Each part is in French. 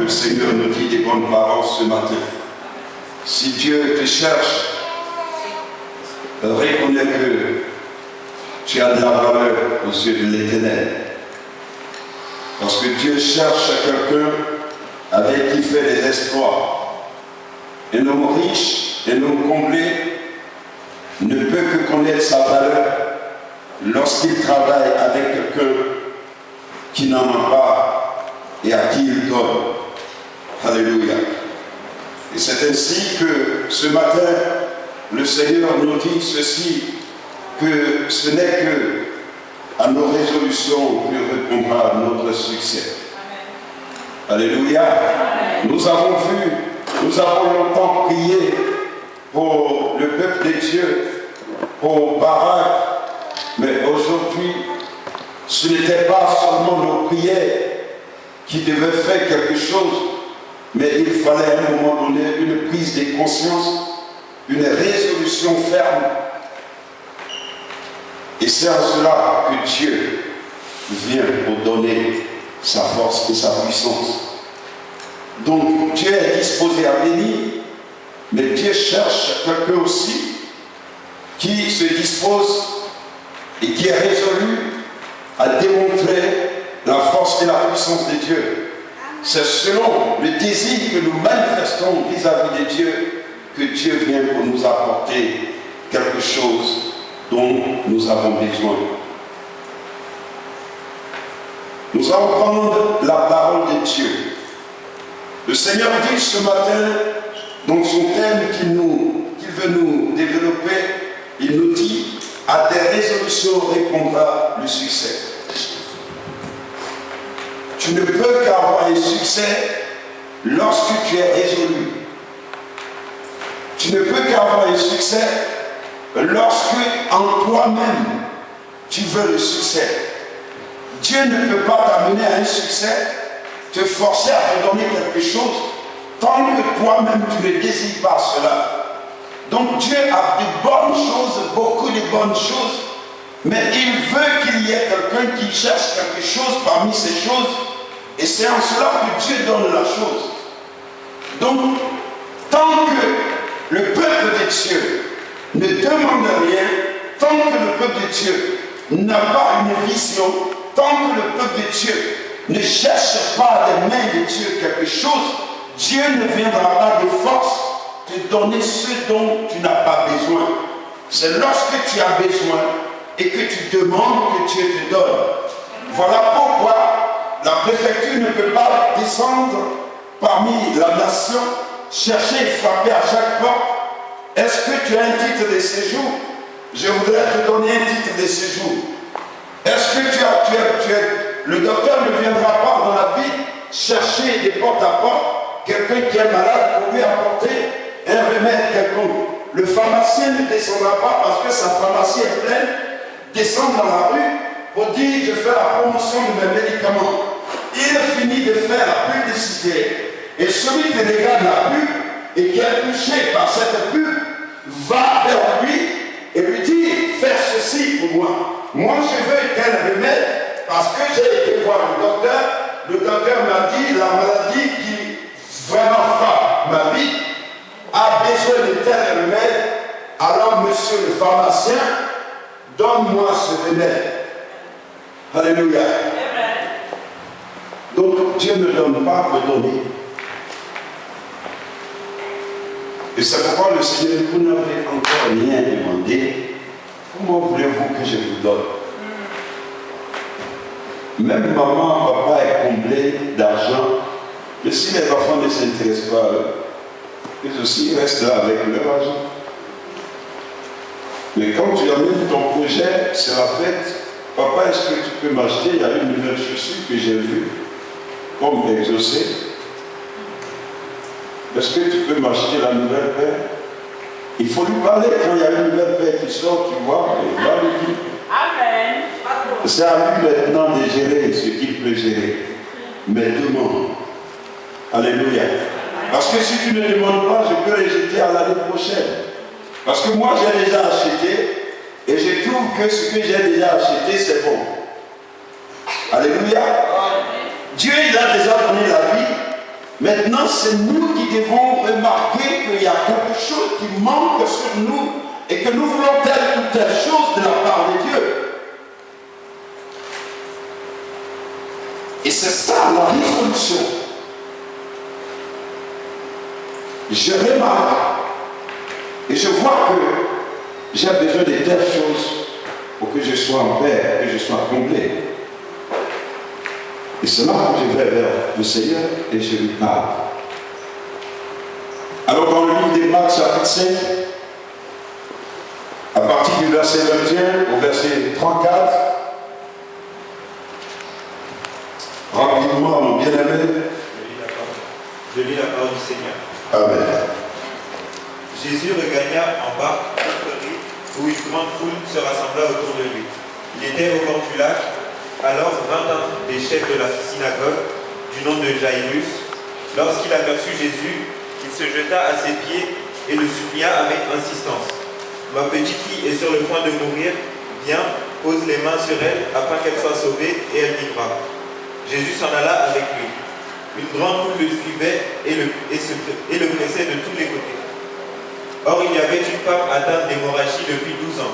le Seigneur nous dit des bonnes paroles ce matin. Si Dieu te cherche, reconnais que tu as de la valeur aux yeux de l'Éternel. Parce que Dieu cherche quelqu'un avec qui fait des exploits. Un homme riche, un homme comblé ne peut que connaître sa valeur lorsqu'il travaille avec quelqu'un qui n'en a pas et à qui il donne. Alléluia. Et c'est ainsi que ce matin, le Seigneur nous dit ceci, que ce n'est que à nos résolutions que répondra notre succès. Amen. Alléluia. Amen. Nous avons longtemps prié pour le peuple de Dieu, pour Barak, mais aujourd'hui, ce n'était pas seulement nos prières qui devaient faire quelque chose, mais il fallait à un moment donné une prise de conscience, une résolution ferme. Et c'est en cela que Dieu vient pour donner sa force et sa puissance. Donc Dieu est disposé à bénir, mais Dieu cherche quelqu'un aussi qui se dispose et qui est résolu à démontrer la force et la puissance de Dieu. C'est selon le désir que nous manifestons vis-à-vis de Dieu que Dieu vient pour nous apporter quelque chose dont nous avons besoin. Nous allons prendre la parole de Dieu. Le Seigneur dit ce matin, dans son thème qu'il veut nous développer, il nous dit, à tes résolutions répondra le succès. Tu ne peux qu'avoir un succès lorsque tu es résolu. Tu ne peux qu'avoir un succès lorsque en toi-même tu veux le succès. Dieu ne peut pas t'amener à un succès, te forcer à te donner quelque chose, tant que toi-même tu ne désires pas cela. Donc Dieu a de bonnes choses, beaucoup de bonnes choses, mais il veut qu'il y ait quelqu'un qui cherche quelque chose parmi ces choses, et c'est en cela que Dieu donne la chose. Donc, tant que le peuple de Dieu ne demande rien, tant que le peuple de Dieu n'a pas une vision, tant que le peuple de Dieu ne cherche pas des mains de Dieu quelque chose, Dieu ne viendra pas de force te donner ce dont tu n'as pas besoin. C'est lorsque tu as besoin et que tu demandes que Dieu te donne. Voilà pourquoi la préfecture ne peut pas descendre parmi la nation, chercher et frapper à chaque porte. Est-ce que tu as un titre de séjour? Je voudrais te donner un titre de séjour. Est-ce que le docteur ne viendra pas dans la ville chercher des porte à porte quelqu'un qui est malade pour lui apporter un remède quelconque? Le pharmacien ne descendra pas parce que sa pharmacie est pleine, descend dans la rue pour dire je fais la promotion de mes médicaments. Il finit de faire la publicité et celui qui regarde la pub et qui est touché par cette pub va vers lui et lui dit fais ceci pour moi. Moi je veux tel remède parce que j'ai été voir le docteur. Le docteur m'a dit la maladie qui vraiment frappe ma vie a besoin de tel remède. Alors monsieur le pharmacien, donne-moi ce remède. Alléluia. Donc Dieu ne donne pas pour donner. Et c'est pourquoi le Seigneur, vous n'avez encore rien demandé. Comment voulez-vous que je vous donne? Même maman, papa est comblé d'argent. Mais si les enfants ne s'intéressent pas à eux, ils aussi restent là avec leur argent. Mais quand tu amènes ton projet, c'est la fête. Papa, est-ce que tu peux m'acheter? Il y a une nouvelle chaussure que j'ai vue, comme exaucée. Est-ce que tu peux m'acheter la nouvelle paire? Il faut lui parler quand il y a une nouvelle paire qui sort, tu vois, et va lui dire. Amen. C'est à lui maintenant de gérer ce qu'il peut gérer. Mais demande. Alléluia. Parce que si tu ne demandes pas, je peux rejeter à l'année prochaine. Parce que moi j'ai déjà acheté et je trouve que ce que j'ai déjà acheté c'est bon. Alléluia. Dieu il a déjà donné la vie, Maintenant, c'est nous qui devons remarquer qu'il y a quelque chose qui manque sur nous et que nous voulons telle ou telle chose de la part de Dieu. Et c'est ça la résolution. Je remarque et je vois que j'ai besoin de telles choses pour que je sois en paix, que je sois comblé. Et c'est là que je vais vers le Seigneur et je lui parle. Alors dans le livre de Marc chapitre 5, à partir du verset 21 au verset 34, rapidement, mon bien-aimé. Je lis la parole du Seigneur. Amen. Jésus regagna en barque où une grande foule se rassembla autour de lui. Il était au bord du lac. Alors vint un des chefs de la synagogue, du nom de Jairus. Lorsqu'il aperçut Jésus, il se jeta à ses pieds et le supplia avec insistance. Ma petite fille est sur le point de mourir. Viens, pose les mains sur elle afin qu'elle soit sauvée et elle vivra. Jésus s'en alla avec lui. Une grande foule le suivait et le pressait de tous les côtés. Or, il y avait une femme atteinte d'hémorragie depuis 12 ans.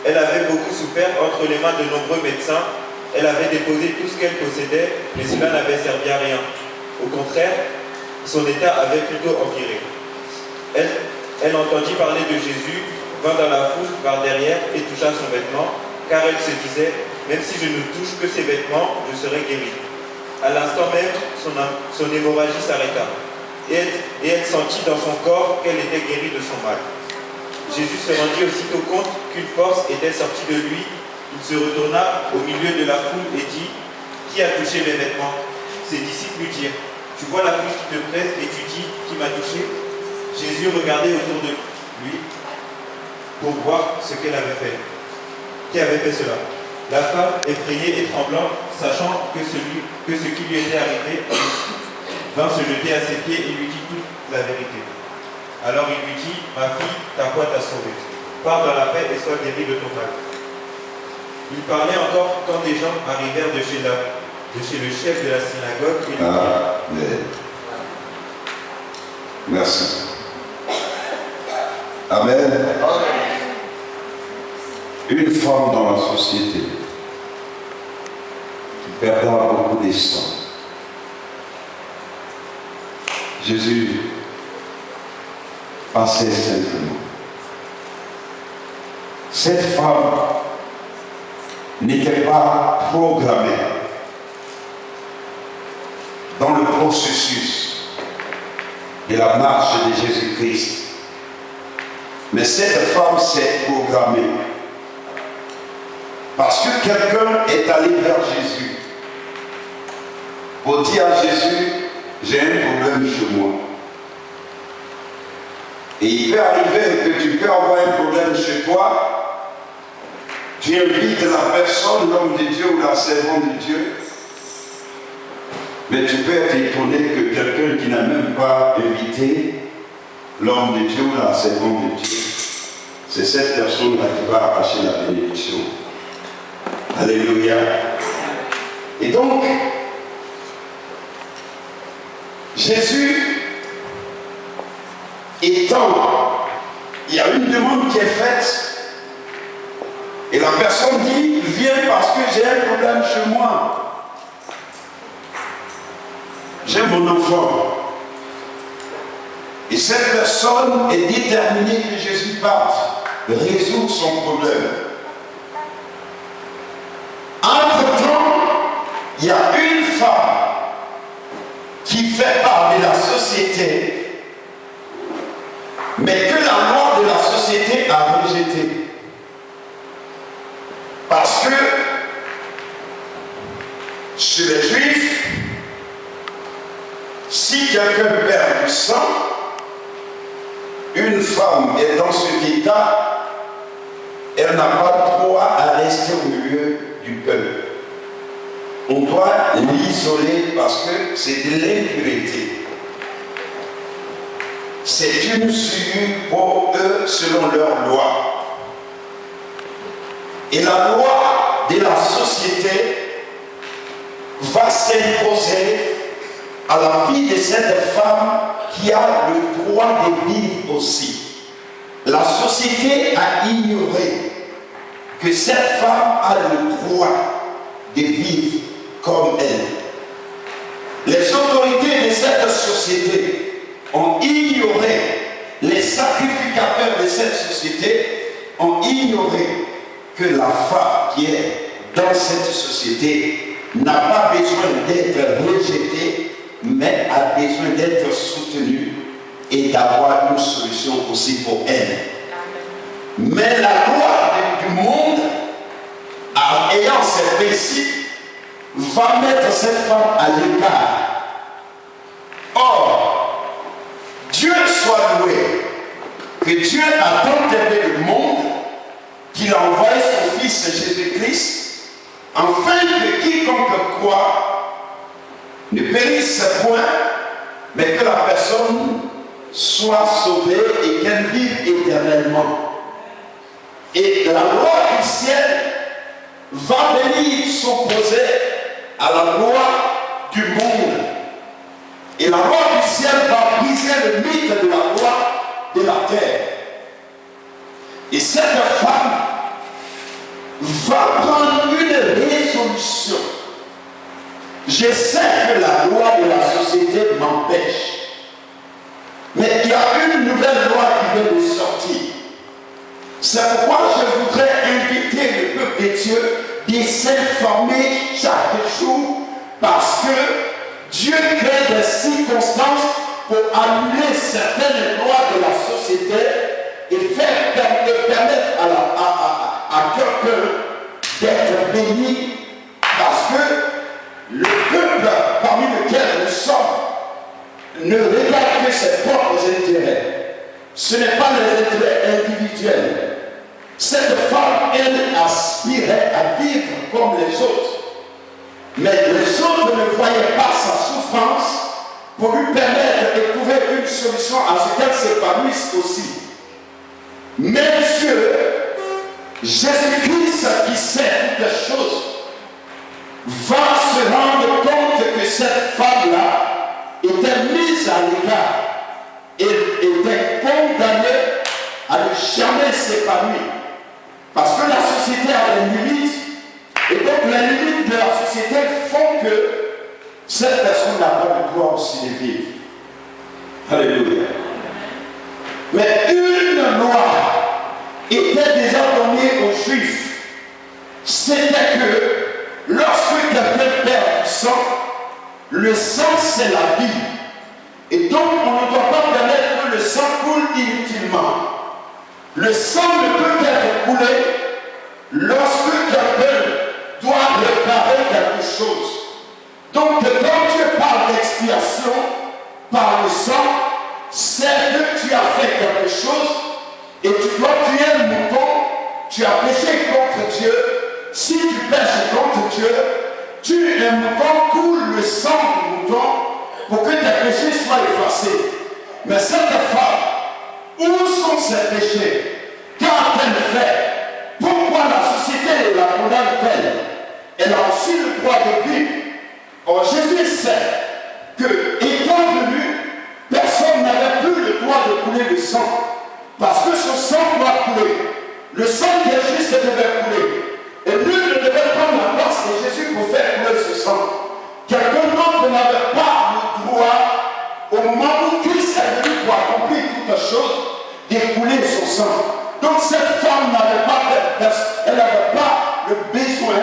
Elle avait beaucoup souffert entre les mains de nombreux médecins. Elle avait déposé tout ce qu'elle possédait, mais cela n'avait servi à rien. Au contraire, son état avait plutôt empiré. Elle entendit parler de Jésus, vint dans la foule par derrière et toucha son vêtement, car elle se disait, même si je ne touche que ses vêtements, je serai guérie. À l'instant même, son hémorragie s'arrêta, et elle sentit dans son corps qu'elle était guérie de son mal. Jésus se rendit aussitôt compte qu'une force était sortie de lui. Il se retourna au milieu de la foule et dit, qui a touché mes vêtements? Ses disciples lui dirent, tu vois la foule qui te presse et tu dis, qui m'a touché? Jésus regardait autour de lui pour voir ce qu'elle avait fait. Qui avait fait cela? La femme, effrayée et tremblante, sachant que ce qui lui était arrivé, vint se jeter à ses pieds et lui dit toute la vérité. Alors il lui dit, ma fille, ta foi t'a sauvée. Pars dans la paix et sois guérie de ton mal. Il parlait encore quand des gens arrivèrent de chez le chef de la synagogue. Et Amen. Merci. Amen. Une femme dans la société qui perdra beaucoup de sang. Jésus passait simplement. Cette femme n'était pas programmée dans le processus de la marche de Jésus-Christ. Mais cette femme s'est programmée parce que quelqu'un est allé vers Jésus pour dire à Jésus, j'ai un problème chez moi. Et il peut arriver que tu peux avoir un problème chez toi. Tu invites la personne, l'homme de Dieu ou la servante de Dieu, mais tu peux être étonné que quelqu'un qui n'a même pas invité l'homme de Dieu ou la servante de Dieu, c'est cette personne-là qui va arracher la bénédiction. Alléluia. Et donc, Jésus étant, il y a une demande qui est faite, et la personne dit, viens parce que j'ai un problème chez moi. J'ai mon enfant. Et cette personne est déterminée que Jésus parte résoudre son problème. Entre-temps, il y a une femme qui fait part de la société, mais que la loi de la société a rejetée. Parce que chez les Juifs, si quelqu'un perd du sang, une femme est dans cet état, elle n'a pas le droit à rester au milieu du peuple. On doit l'isoler parce que c'est de l'impureté. C'est une souillure pour eux selon leur loi. Et la loi de la société va s'imposer à la vie de cette femme qui a le droit de vivre aussi. La société a ignoré que cette femme a le droit de vivre comme elle. Les autorités de cette société ont ignoré, les sacrificateurs de cette société ont ignoré que la femme qui est dans cette société n'a pas besoin d'être rejetée, mais a besoin d'être soutenue et d'avoir une solution aussi pour elle. Mais la loi du monde, ayant ses principes, va mettre cette femme à l'écart. Or, Dieu soit loué, que Dieu a tant aimé le monde qu'il a envoyé son Fils Jésus-Christ, afin que quiconque croit ne périsse point, mais que la personne soit sauvée et qu'elle vive éternellement. Et la loi du ciel va venir s'opposer à la loi du monde. Et la loi du ciel va briser le mythe de la loi de la terre. Et cette femme va prendre une résolution. Je sais que la loi de la société m'empêche. Mais il y a une nouvelle loi qui vient de sortir. C'est pourquoi je voudrais inviter le peuple de Dieu de s'informer chaque jour, parce que Dieu crée des circonstances pour annuler certaines lois de la société et permettre à quelqu'un d'être béni, parce que le peuple parmi lequel nous sommes ne regarde que ses propres intérêts. Ce n'est pas les intérêts individuels. Cette femme, elle aspirait à vivre comme les autres. Mais les autres ne voyaient pas sa souffrance pour lui permettre de trouver une solution à ce qu'elle s'épanouisse aussi. Mais Dieu, Jésus-Christ qui sait toutes les choses, va se rendre compte que cette femme-là était mise à l'écart et était condamnée à ne jamais s'épanouir. Parce que la société a des limites, et donc les limites de la société font que cette personne n'a pas le droit aussi de vivre. Alléluia. Mais une loi était déjà donnée aux Juifs. C'était que lorsque quelqu'un perd du sang, le sang c'est la vie. Et donc on ne doit pas permettre que le sang coule inutilement. Le sang ne peut être coulé lorsque quelqu'un doit réparer quelque chose. Donc quand Dieu parle d'expiation par le sang, c'est que tu as fait quelque chose et tu dois tuer un mouton, tu as péché contre Dieu. Si tu pêches contre Dieu, tue un mouton, coule le sang du mouton pour que tes péchés soient effacés. Mais cette femme, où sont ses péchés? Qu'a-t-elle fait? Pourquoi la société la condamne-t-elle? Elle a aussi le droit de vivre. Or Jésus sait que, étant venu, personne n'avait plus le droit de couler le sang. Parce que son sang doit couler. Le sang qui est juste devait couler. Et nul ne devait prendre la place de Jésus pour faire couler ce sang. Quelqu'un d'autre n'avait pas le droit, au moment où Christ est venu pour accomplir toutes choses, d'écouler son sang. Donc cette femme n'avait pas le besoin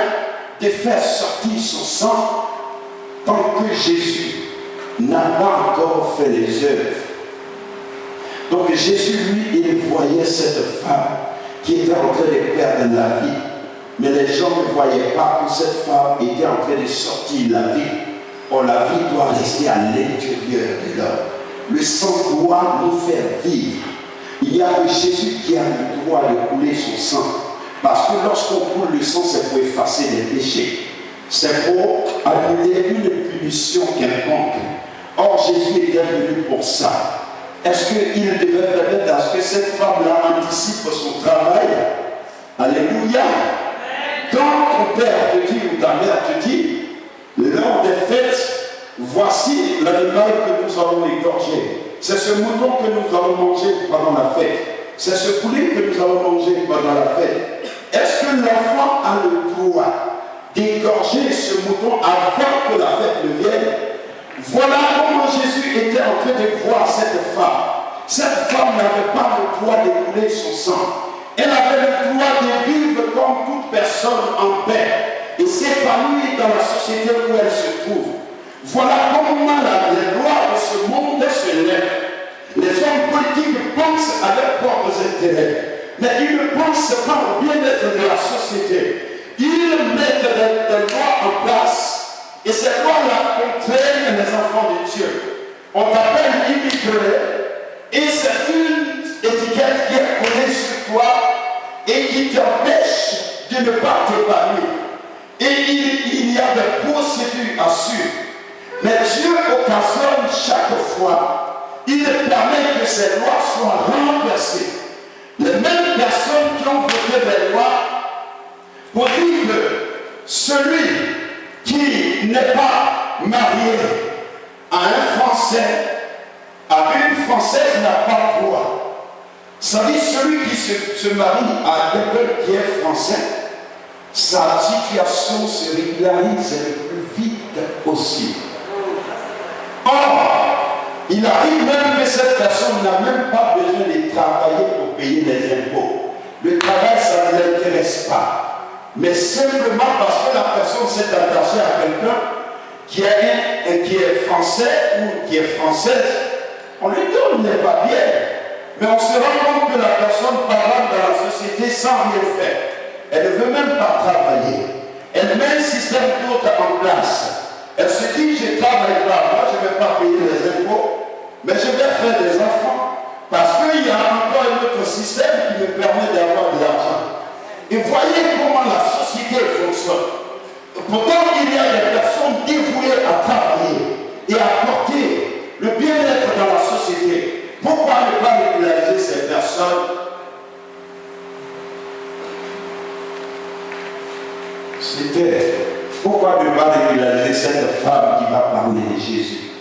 de faire sortir son sang tant que Jésus n'a pas encore fait les œuvres. Donc Jésus, lui, il voyait cette femme qui était en train de perdre la vie. Mais les gens ne voyaient pas que cette femme était en train de sortir la vie. Or la vie doit rester à l'intérieur de l'homme. Le sang doit nous faire vivre. Il y a que Jésus qui a le droit de couler son sang. Parce que lorsqu'on coule le sang, c'est pour effacer les péchés. C'est pour annuler une punition quelconque. Or, Jésus était venu pour ça. Est-ce qu'il devait permettre à ce que cette femme-là anticipe son travail? Alléluia. Quand ton père te dit ou ta mère te dit, lors des fêtes, voici l'animal que nous allons égorger. C'est ce mouton que nous allons manger pendant la fête. C'est ce poulet que nous allons manger pendant la fête. Est-ce que l'enfant a le droit d'égorger ce mouton avant que la fête ne vienne? Voilà comment Jésus était en train de voir cette femme. Cette femme n'avait pas le droit d'écouler son sang. Elle avait le droit de vivre comme toute personne en paix et s'épanouir dans la société où elle se trouve. Voilà comment les lois de ce monde se lèvent. Les hommes politiques pensent à leurs propres intérêts, mais ils ne pensent pas au bien-être de la société. Ils mettent des lois en place et ces lois-là contraignent les enfants de Dieu. On t'appelle immigré et c'est une étiquette qui est collée sur toi et qui t'empêche de ne pas t'épanouir. Et il y a des procédures à suivre. Mais Dieu occasionne chaque fois, il permet que ces lois soient renversées. Les mêmes personnes qui ont voté des lois pour dire que celui qui n'est pas marié à un Français, à une Française n'a pas droit. Ça dit celui qui se marie à quelqu'un qui est français, sa situation se régularise le plus vite possible. Or, il arrive même que cette personne n'a même pas besoin de travailler pour payer les impôts. Le travail, ça ne l'intéresse pas. Mais simplement parce que la personne s'est attachée à quelqu'un qui est français ou qui est française, on lui donne les papiers. Mais on se rend compte que la personne parle dans la société sans rien faire. Elle ne veut même pas travailler. Elle met un système d'autre en place. Elle se dit, je ne travaille pas, moi je ne vais pas payer les impôts, mais je vais faire des enfants. Parce qu'il y a encore un autre système qui me permet d'avoir de l'argent. Et voyez comment la société fonctionne. Pourtant, il y a des personnes dévouées à travailler et à apporter le bien-être dans la société. Pourquoi ne pas régulariser ces personnes? C'était pourquoi ne pas régulariser cette femme qui va parler de Jésus?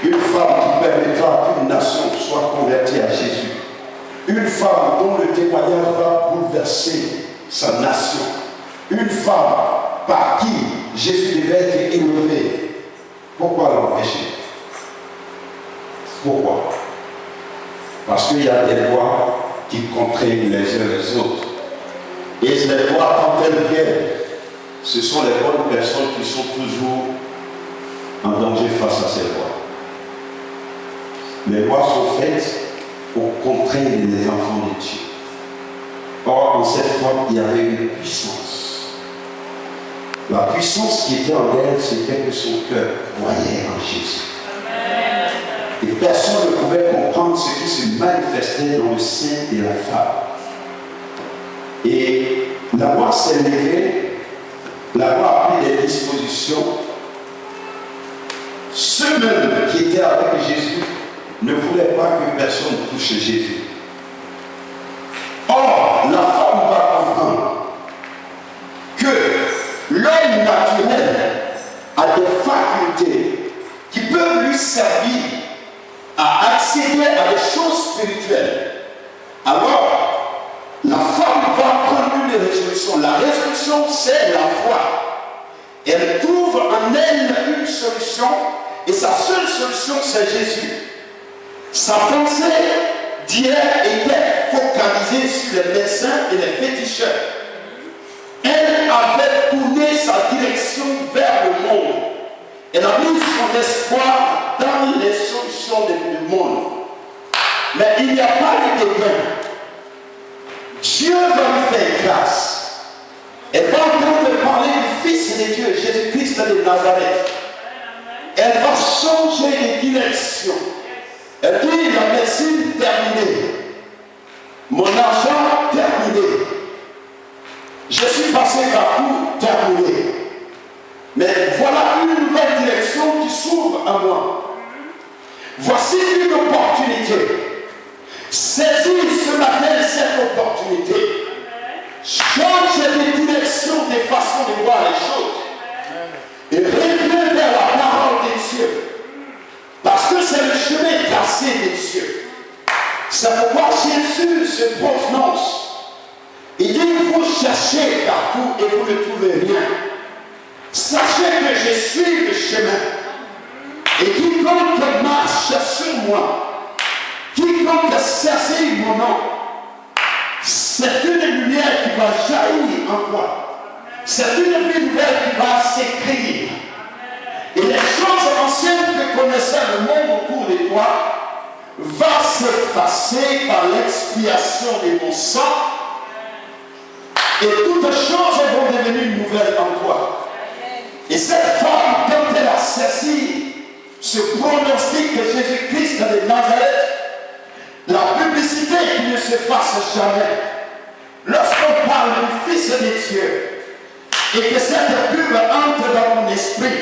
Une femme qui permettra qu'une nation soit convertie à Jésus. Une femme dont le témoignage va bouleverser sa nation. Une femme par qui Jésus devait être élevé. Pourquoi l'empêcher? Pourquoi? Parce qu'il y a des lois qui contraignent les uns les autres. Et les lois, quand elles viennent, ce sont les bonnes personnes qui sont toujours en danger face à ces lois. Les lois sont faites pour contraindre les enfants de Dieu. Or, en cette femme, il y avait une puissance. La puissance qui était en elle, c'était que son cœur croyait en Jésus. Et personne ne pouvait comprendre ce qui se manifestait dans le sein de la femme. Et la loi s'est levée, la loi a pris des dispositions. Ceux mêmes qui étaient avec Jésus ne voulaient pas que personne touche Jésus. Or, la femme va comprendre que l'homme naturel a des facultés qui peuvent lui servir à accéder à des choses spirituelles. Alors, la femme va prendre une résolution. La résolution, c'est la foi. Elle trouve en elle une solution, et sa seule solution, c'est Jésus. Sa pensée d'hier était focalisée sur les médecins et les féticheurs. Elle avait tourné sa direction vers le monde. Elle a mis son espoir dans les solutions du monde. Mais il n'y a pas eu de gain. Dieu va lui faire grâce. Elle va entendre parler du Fils de Dieu, Jésus-Christ de Nazareth. Elle va changer de direction. Elle dit, la médecine terminée. Mon argent terminé. Je suis passé partout terminé. Mais voilà une nouvelle direction qui s'ouvre à moi. Voici une opportunité. Saisis ce matin cette opportunité. Change de direction, de façon de voir les choses. Et reviens vers se prononce. Il dit, vous cherchez partout et vous ne trouvez rien. Sachez que je suis le chemin. Et quiconque marche sur moi, quiconque saisit mon nom, c'est une lumière qui va jaillir en toi. C'est une vie nouvelle qui va s'écrire. Et les choses anciennes que connaissait le monde autour de toi va s'effacer par l'expiation de mon sang. Et toutes choses vont devenir nouvelles en toi. Et cette femme, quand elle a saisi ce pronostic de Jésus-Christ de Nazareth, la publicité qui ne se fasse jamais. Lorsqu'on parle du Fils de Dieu, et que cette pub entre dans mon esprit,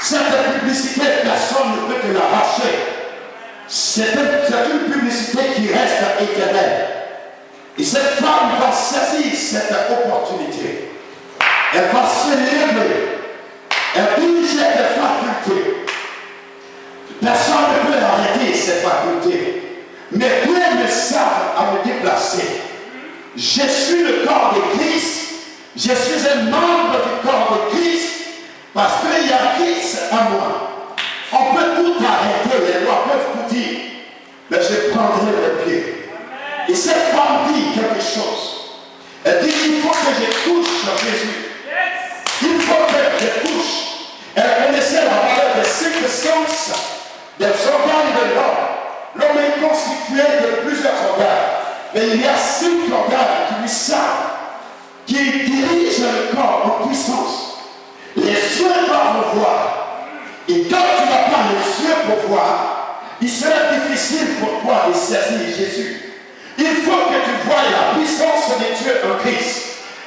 cette publicité, personne ne peut te l'arracher. C'est une publicité qui reste éternelle. Et cette femme va saisir cette opportunité. Elle va se lever. Elle dit, j'ai des facultés. Personne ne peut arrêter ces facultés. Mais Dieu me sert à me déplacer. Je suis le corps de Christ. Je suis un membre du corps de Christ. Parce qu'il y a Christ en moi. On peut tout arrêter, les lois peuvent tout dire. Mais je prendrai le pied. Et cette femme dit quelque chose. Elle dit, il faut que je touche Jésus. Il faut que je touche. Elle connaissait la valeur des 5 sens, des organes de l'homme. L'homme est constitué de plusieurs organes. Mais il y a 5 organes qui lui servent, qui dirigent le corps en puissance. Les yeux doivent voir. Et quand tu n'as pas les yeux pour voir, il sera difficile pour toi de saisir Jésus. Il faut que tu voies la puissance de Dieu en Christ.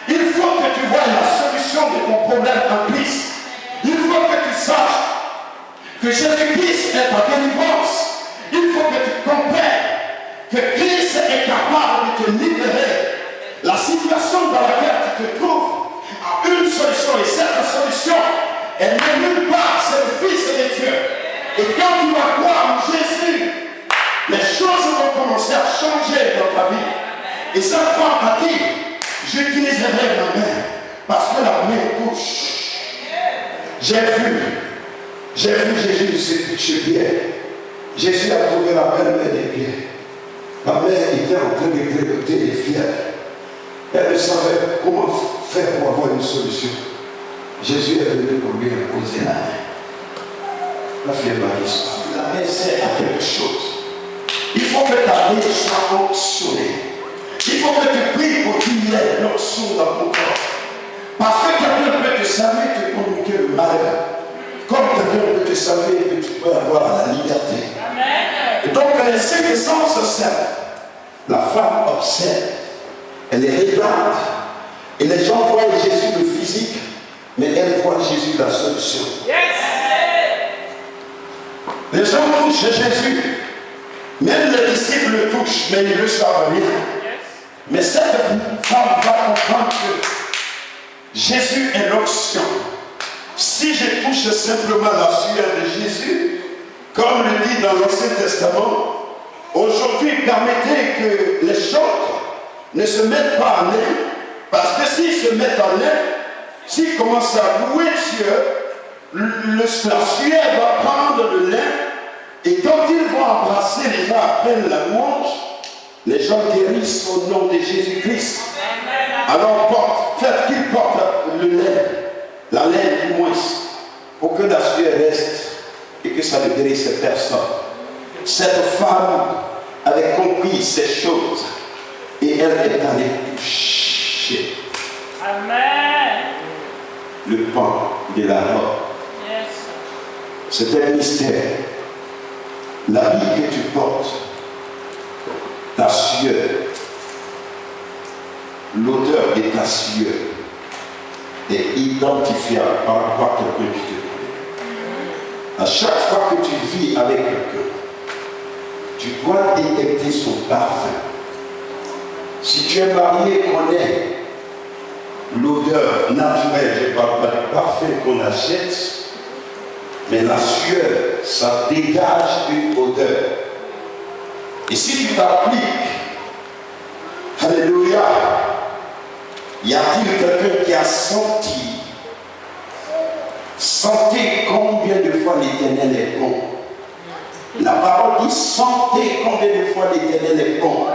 Il faut que tu voies la solution de ton problème en Christ. Il faut que tu saches que Jésus-Christ est ta délivrance. Il faut que tu comprennes que Christ est capable de te libérer. La situation dans laquelle tu te trouves a une solution, et cette solution, elle n'est nulle part, c'est le Fils de Dieu. Et quand tu vas croire en Jésus, les choses vont commencer à changer dans ta vie. Et cette femme a dit, j'utiliserai ma main, parce que la main touche. J'ai vu Jésus se pied. Jésus a trouvé la belle-mère des pieds. La mère était en train de grignoter les fièvres. Elle ne savait comment faire pour avoir une solution. Jésus est venu pour lui imposer la main. La fièvre a disparu. La main sert à quelque chose. Il faut que ta main soit onctionnée. Il faut que tu pries pour qu'il y ait l'onction dans ton corps. Parce que quelqu'un peut te saluer et te communiquer le malheur. Comme quelqu'un peut te saluer et que tu peux avoir la liberté. Amen. Et donc les 5 sens observent. La femme observe. Elle les regarde. Et les gens voient Jésus le physique, mais elle voit Jésus la solution. Yes. Les gens touchent Jésus. Même les disciples le touchent, mais ils ne le savent rien. Yes. Mais cette femme va comprendre que Jésus est l'option. Si je touche simplement la sueur de Jésus, comme le dit dans l'Ancien Testament, aujourd'hui permettez que les chantres ne se mettent pas en l'air, parce que s'ils se mettent en l'air, s'ils commencent à louer Dieu, la sueur va prendre le lait, et quand ils vont embrasser les gens après la louange, les gens guérissent au nom de Jésus-Christ. Alors faites qu'ils portent le lait, la laine du moins, pour que la sueur reste et que ça ne guérisse personne. Cette femme avait compris ces choses et elle est allée toucher le pan de la robe. Yes. C'est un mystère. L'habit que tu portes, ta sueur, l'odeur de ta sueur est identifiable par rapport à quelqu'un qui te connaît. À chaque fois que tu vis avec quelqu'un, tu dois détecter son parfum. Si tu es marié, connais l'odeur naturelle, je ne parle pas du parfum qu'on achète, mais la sueur, ça dégage une odeur. Et si tu t'appliques Alléluia. Y a-t-il quelqu'un qui a senti combien de fois l'Éternel est bon? La parole dit sentez combien de fois l'Éternel est bon.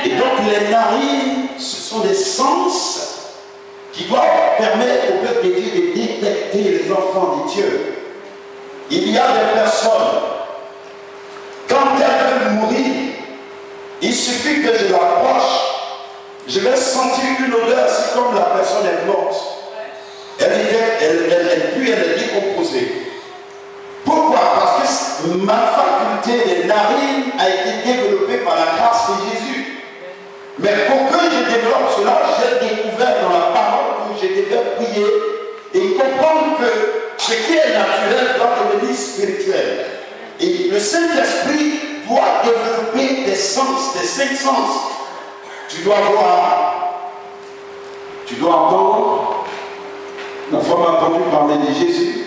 Et donc les narines, ce sont des sens qui doivent permettre au peuple de Dieu de détecter les enfants de Dieu. Il y a des personnes, quand elles veulent mourir, il suffit que je l'approche, je vais sentir une odeur, c'est comme la personne est morte. Elle est décomposée. Pourquoi? Parce que ma faculté des narines a été développée par la grâce de Jésus. Mais pour que je développe cela, j'ai découvert dans la parole que je devais prier et comprendre que ce qui est naturel doit devenir spirituel. Et le Saint-Esprit doit développer des sens, des 5 sens. Tu dois voir, tu dois entendre. La femme a entendu parler de Jésus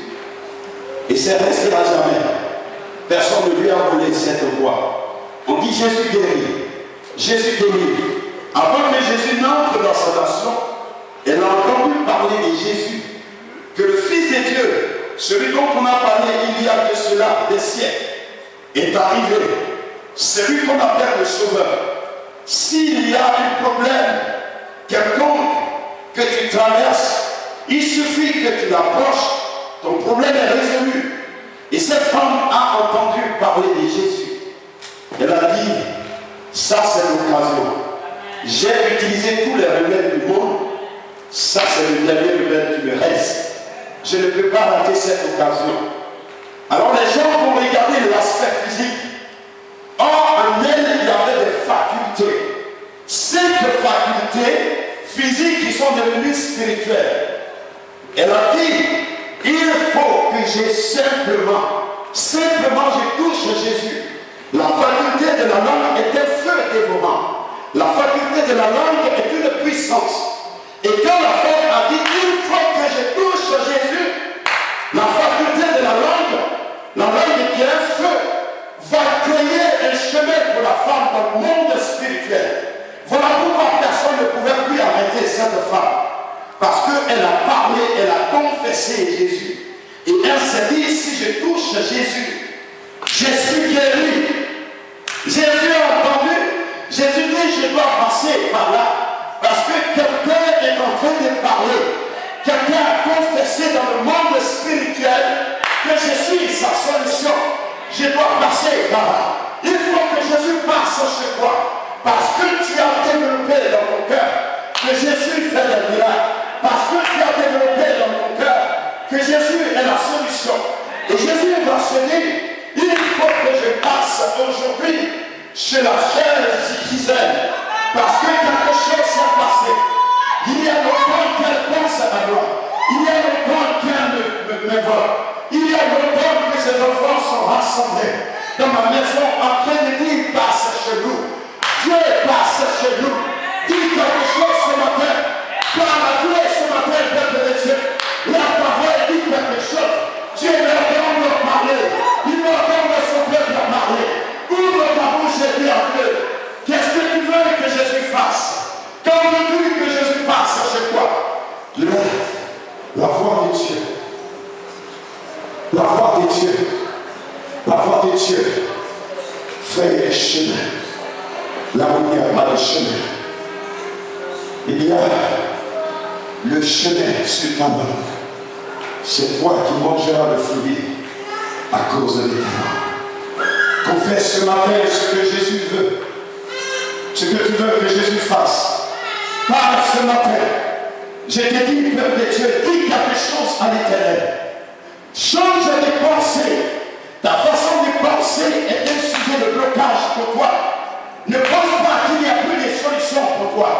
et c'est resté à jamais. Personne ne lui a volé cette voix. On dit Jésus guérit, Jésus délivre. Avant que Jésus n'entre dans sa nation, elle a entendu parler de Jésus, que le Fils de Dieu, celui dont on a parlé il y a de cela des siècles, est arrivé. Celui qu'on appelle le Sauveur. S'il y a un problème quelconque que tu traverses, il suffit que tu l'approches, ton problème est résolu. Et cette femme a entendu parler de Jésus. Elle a dit, ça c'est l'occasion. J'ai utilisé tous les remèdes du monde. Ça c'est le dernier remède qui me reste. Je ne peux pas rater cette occasion. Alors les gens vont regarder l'aspect physique. Or, en elle, il y avait des facultés. Ces facultés physiques qui sont devenues spirituelles. Elle a dit, il faut que j'ai simplement je touche Jésus. La faculté de la langue est un feu dévorant. La faculté de la langue est une puissance. Et quand la femme a dit, il faut que je touche Jésus, la faculté de la langue qui est un feu, va créer un chemin pour la femme dans le monde spirituel. Voilà pourquoi personne ne pouvait plus arrêter cette femme. Parce qu'elle a parlé, elle a confessé Jésus. Et elle s'est dit, si je touche Jésus, je suis guéri. Jésus a entendu. Jésus dit, je dois passer par là. Parce que quelqu'un est en train de parler. Quelqu'un a confessé dans le monde spirituel que je suis sa solution. Je dois passer par là. Il faut que Jésus passe chez toi. Parce que tu as développé dans ton cœur que Jésus fait des miracles. Parce que tu as développé dans ton cœur que Jésus est la solution. Et Jésus va se dire, il faut que je passe aujourd'hui chez la chaise Gisèle. Parce que quelque chose s'est passé. Il y a longtemps qu'elle pense à moi. Il y a longtemps qu'elle me vole. Il y a longtemps que ses enfants sont rassemblés dans ma maison en train de dire, passe chez nous. Dieu passe chez nous. Dis quelque chose ce matin. Par la Dieu ce matin, peuple de Dieu. La parole dit quelque chose. Dieu veut entendre parler. Il veut entendre son peuple parler. Ouvre ta bouche et dis à Dieu. Qu'est-ce que tu veux que Jésus fasse? Quand veux-tu que Jésus passe chez toi? La voix de Dieu. La voix de Dieu. La voix de Dieu fait des chemins. Là où il n'y a pas de chemin, il y a le chemin sur ta langue. C'est toi qui mangeras le fruit à cause de toi. Confesse ce matin ce que Jésus veut. Ce que tu veux que Jésus fasse. Parle ce matin. Je te dis, peuple de Dieu, dis quelque chose à l'Éternel. Change de pensée. Ta façon de penser est un sujet de blocage pour toi. Ne pense pas qu'il n'y a plus de solution pour toi.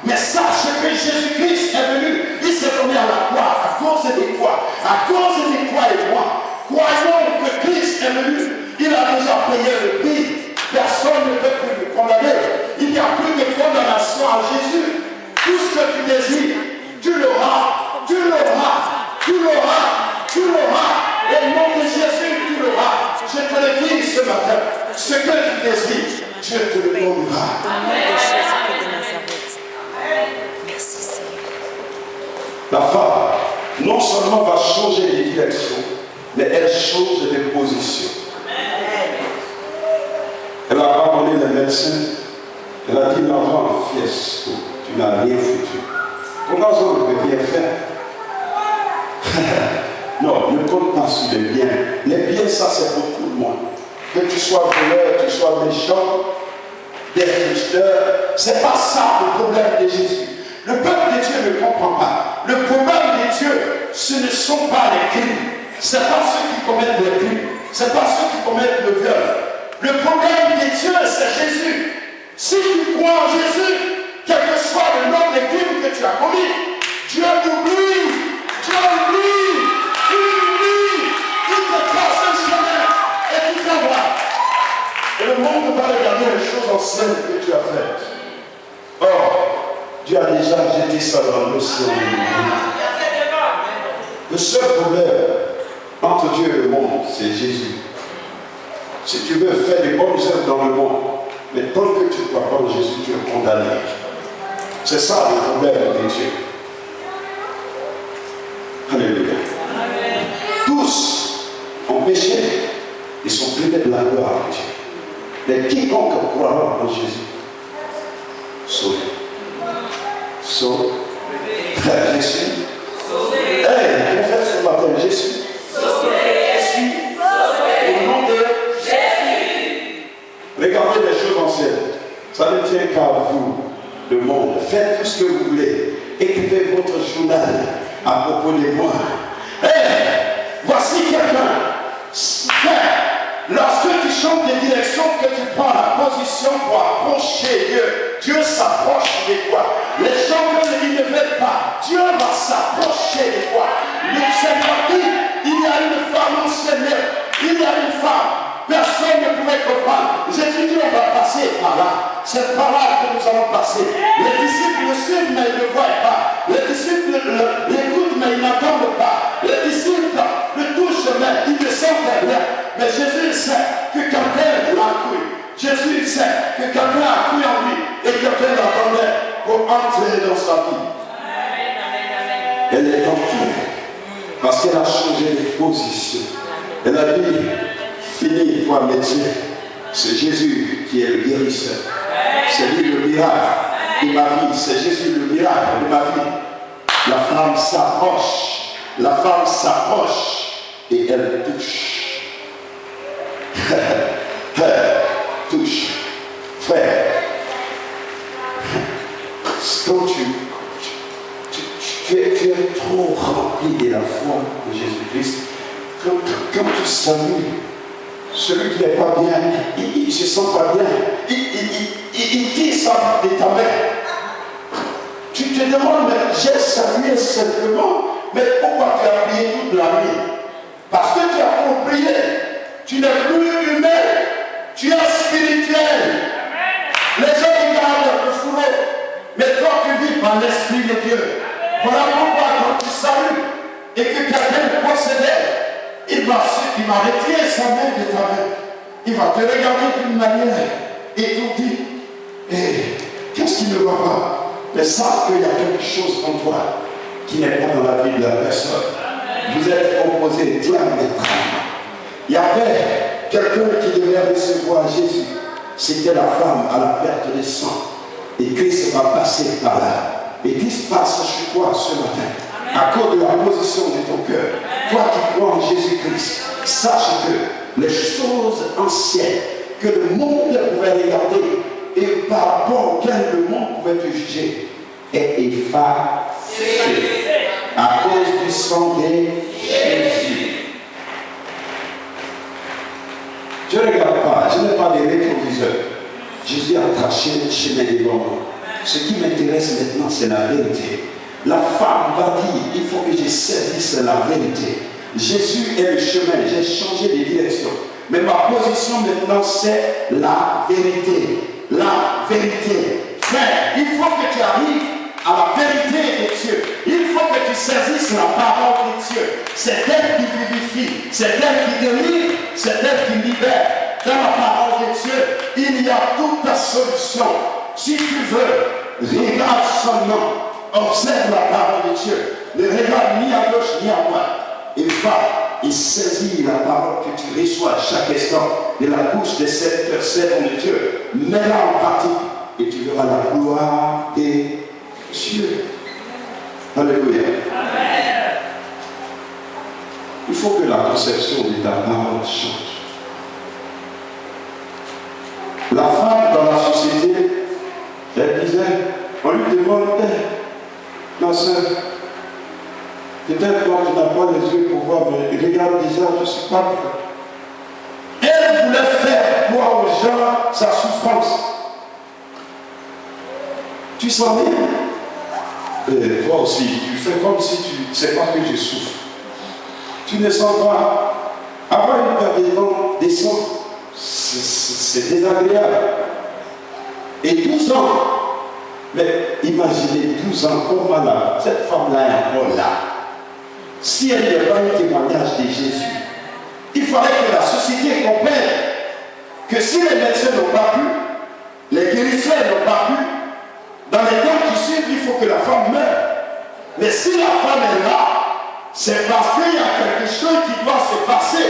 Mais sache que Jésus-Christ est venu. Il s'est donné à la croix à cause de toi. À cause de toi et moi. Croyons que Christ est venu. Il a déjà payé le prix. Personne ne peut plus le condamner. Il n'y a plus de condamnation à Jésus. Tout ce que tu désires, tu l'auras. Tu l'auras. Tu l'auras. Tu l'auras. Et au nom de Jésus, tu l'auras. Je te le dis ce matin. Ce que tu désires, Dieu te le donnera. Amen. La femme, non seulement va changer de direction, mais elle change de position. Elle a abandonné les médecins. Elle a dit l'argent fiesco, tu n'as rien foutu. Comment on peut bien faire? Non, ne compte pas sur les biens. Les biens, ça c'est pour tout le monde. Que tu sois voleur, que tu sois méchant, destructeur, c'est pas ça le problème de Jésus. Le peuple de Dieu ne comprend pas. Le problème de Dieu, ce ne sont pas les crimes. Ce n'est pas ceux qui commettent les crimes. Ce n'est pas ceux qui commettent le viol. Le problème de Dieu, c'est Jésus. Si tu crois en Jésus, quel que soit le nombre de crimes que tu as commis, Dieu t'oublie. Dieu oublie. Il te trace un chemin et tu t'envoies. Et le monde va regarder les choses anciennes que tu as faites. Or, Dieu a déjà jeté ça dans l'océan. Le seul problème entre Dieu et le monde, c'est Jésus. Si tu veux faire des bonnes œuvres dans le monde, mais tant que tu ne crois pas en Jésus, tu es condamné. C'est ça le problème de Dieu. Alléluia. Tous ont péché et sont privés de la gloire de Dieu. Mais quiconque croira en Jésus, sauvé. Sauvé. Jésus. Hey, confesse ce matin, Jésus. Jésus. Au nom de Jésus. Regardez les choses anciennes. Ça ne tient qu'à vous, le monde. Faites tout ce que vous voulez. Écrivez votre journal à propos de moi. Hey, voici quelqu'un. Lorsque tu changes de direction, que tu prends la position pour approcher Dieu, Dieu s'approche de toi. Les gens que ils ne veulent pas, Dieu va s'approcher de toi. C'est parti, il y a une femme ancienne, il y a une femme, personne ne pouvait comprendre. Jésus dit, on va passer par là. C'est par là que nous allons passer. Les disciples le suivent, mais ils ne voient pas. Les disciples l'écoutent, mais ils n'entendent pas. Les disciples le touchent, mais ils ne sentent rien. Mais Jésus sait que quelqu'un l'a cru. Jésus sait que quelqu'un a cru en lui et quelqu'un l'attendait pour entrer dans sa vie. Elle est entrée parce qu'elle a changé de position. Elle a dit, fini toi métier. C'est Jésus qui est le guérisseur. C'est lui le miracle de ma vie. C'est Jésus le miracle de ma vie. La femme s'approche. La femme s'approche et elle touche. Touche. Frère. Quand tu es trop rempli de la foi de Jésus-Christ, quand tu salues celui qui n'est pas bien, il ne se sent pas bien, il dit ça de ta main. Tu te demandes, mais j'ai salué simplement, mais pourquoi tu as prié toute la nuit? Parce que tu as compris, tu n'es plus humain, tu es spirituel. Les gens regardent le fourreau, mais toi tu vis par l'Esprit de Dieu. Voilà pourquoi quand tu salues et que quelqu'un possédait, il va retirer sa main de ta main. Il va te regarder d'une manière et te dire, qu'est-ce qui ne va pas? Mais sache qu'il y a quelque chose en toi qui n'est pas dans la vie de la personne. Vous êtes opposés diamétralement. Il y avait quelqu'un qui devait recevoir Jésus. C'était la femme à la perte de sang. Et Christ va passer par là. Et Christ passe sur toi ce matin. À cause de la position de ton cœur. Toi qui crois en Jésus-Christ, sache que les choses anciennes que le monde pouvait regarder et par rapport auxquelles le monde pouvait te juger est effacé à cause du sang de Jésus. Je ne regarde pas, je n'ai pas de rétroviseur. Jésus a tracé le chemin devant moi. Ce qui m'intéresse maintenant, c'est la vérité. La femme va dire, il faut que je saisisse la vérité. Jésus est le chemin, j'ai changé de direction. Mais ma position maintenant, c'est la vérité. La vérité. Frère, il faut que tu arrives à la vérité de Dieu. Il faut que tu saisisses la parole de Dieu. C'est elle qui vivifie, c'est elle qui délivre, c'est elle qui libère. Dans la parole de Dieu, il y a toute ta solution. Si tu veux, regarde seulement observe la parole de Dieu. Ne regarde ni à gauche ni à droite. Et va et saisis la parole que tu reçois chaque instant de la bouche de cette servante de Dieu. Mets-la en pratique et tu verras la gloire des cieux. Alléluia. Amen. Il faut que la conception de ta parole change. La femme dans la société, elle disait, on lui demandait, ma soeur, peut-être toi tu n'as pas les yeux pour voir, mais regarde déjà, je ne suis pas bien. Elle voulait faire voir aux gens sa souffrance. Tu sens bien? Et toi aussi, tu fais comme si tu ne sais pas que je souffre. Tu ne sens pas. Avoir une perte de temps descend, c'est désagréable. Et 12 ans, mais imaginez 12 ans, comment là, cette femme-là est encore là. Si elle n'est pas un témoignage de Jésus, il fallait que la société comprenne que si les médecins n'ont pas pu, les guérisseurs n'ont pas pu, dans les temps qui suivent, il faut que la femme meure. Mais si la femme est là, c'est parce qu'il y a quelque chose qui doit se passer.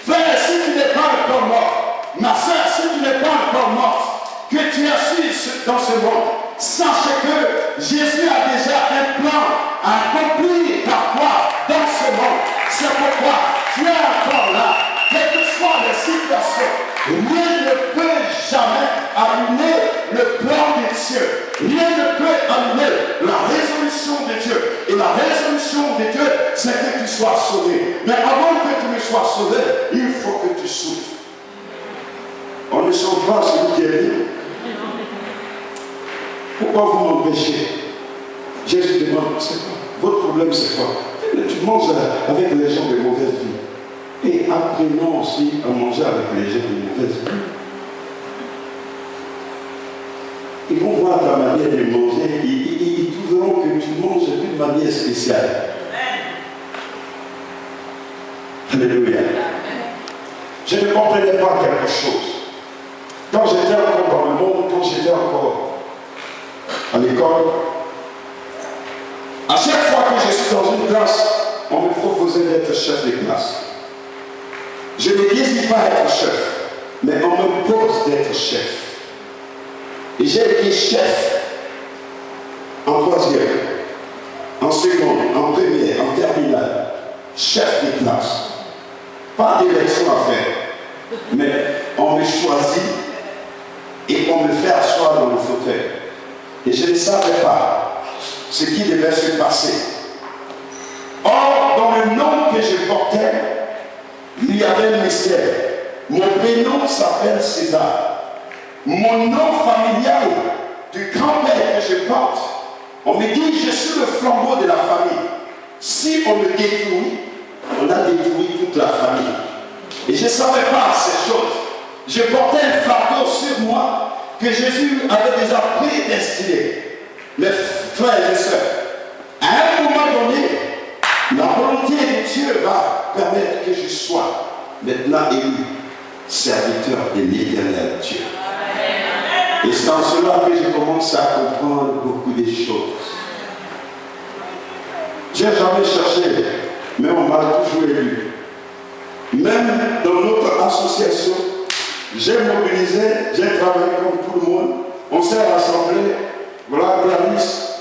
Frère, si tu n'es pas encore mort, ma soeur, si tu n'es pas encore mort, que tu es assis dans ce monde, sache que Jésus a déjà un plan accompli par toi dans ce monde. C'est pourquoi tu es encore là. Quelles que soient les situations, rien ne peut jamais allumer le plan de Dieu. Rien ne peut allumer la résolution de Dieu. Et la résolution de Dieu, c'est que tu sois sauvé. Mais avant que tu ne sois sauvé, il faut que tu souffres. On ne sauve pas celui qui est libre. Pourquoi vous m'empêchez? Jésus demande, c'est quoi? Votre problème c'est quoi? Tu manges avec les gens de mauvaise vie. Et apprenons aussi à manger avec les gens de mauvaise vie. Ils vont voir ta manière de manger, ils trouveront que tu manges d'une manière spéciale. Alléluia. Je ne comprenais pas quelque chose. Quand j'étais encore dans le monde, quand j'étais encore à l'école, à chaque fois que je suis dans une classe, on me proposait d'être chef de classe. Je ne désire pas être chef, mais on me pose d'être chef. Et j'ai été chef en troisième, en seconde, en première, en terminale, chef de classe. Pas d'élection à faire, mais on me choisit et on me fait asseoir dans le fauteuil. Et je ne savais pas ce qui devait se passer. Or, dans le nom que je portais, il y avait un mystère. Mon prénom s'appelle César. Mon nom familial du grand-père que je porte, on me dit je suis le flambeau de la famille. Si on me détruit, on a détruit toute la famille. Et je ne savais pas ces choses. Je portais un fardeau sur moi que Jésus avait déjà prédestiné. Mes frères et sœurs, à un moment donné, la volonté de Dieu va permettre que je sois maintenant élu serviteur de l'Éternel Dieu. Et c'est en cela que je commence à comprendre beaucoup de choses. Je n'ai jamais cherché, mais on m'a toujours élu. Même dans notre association, j'ai mobilisé, j'ai travaillé comme tout le monde. On s'est rassemblés, voilà Clarisse,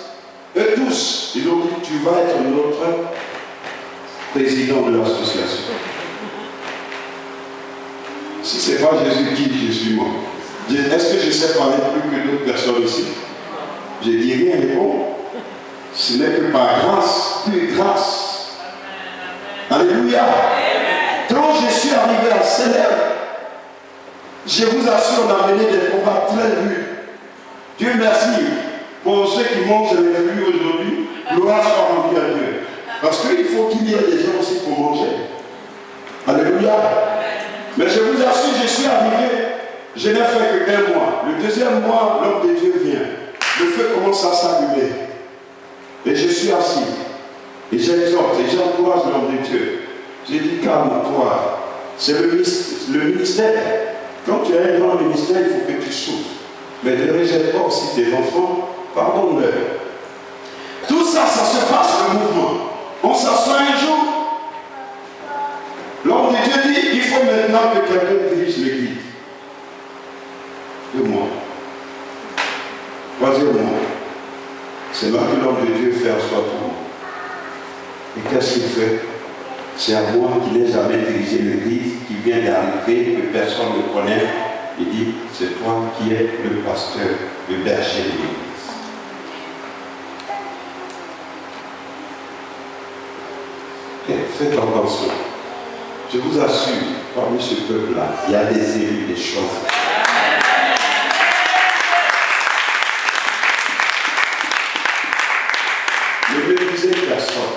eux tous, ils ont dit tu vas être notre président de l'association. Si ce n'est pas Jésus qui je suis moi. Est-ce que je sais parler plus que d'autres personnes ici? Je dis rien, mais bon, ce n'est que par grâce, plus grâce. Alléluia. Quand je suis arrivé à Célèbre, je vous assure, on a mené des combats très durs. Dieu merci pour ceux qui mangent les fruits aujourd'hui. Gloire soit rendue à Dieu. Parce qu'il faut qu'il y ait des gens aussi pour manger. Alléluia. Mais je vous assure, je suis arrivé. Je n'ai fait que 1 mois. Le 2e mois, l'homme de Dieu vient. Le feu commence à s'allumer. Et je suis assis. Et j'exhorte et j'encourage l'homme de Dieu. J'ai dit, calme-toi. C'est le ministère. Quand tu as un grand ministère, il faut que tu souffres. Mais ne rejette pas aussi tes enfants. Pardonne-leur. ça se passe, le mouvement. On s'assoit un jour. L'homme de Dieu dit, il faut maintenant que quelqu'un dirige l'église. 2 mois. 3e mois. C'est là que l'homme de Dieu fait en soi tout. Et qu'est-ce qu'il fait? C'est à moi qui n'ai jamais dirigé l'église, qui vient d'arriver, que personne ne connaît. Il dit, c'est toi qui es le pasteur, le berger de l'église. Et faites attention. Je vous assure, parmi ce peuple-là, il y a des élus, des choses. Ne méprisez personne.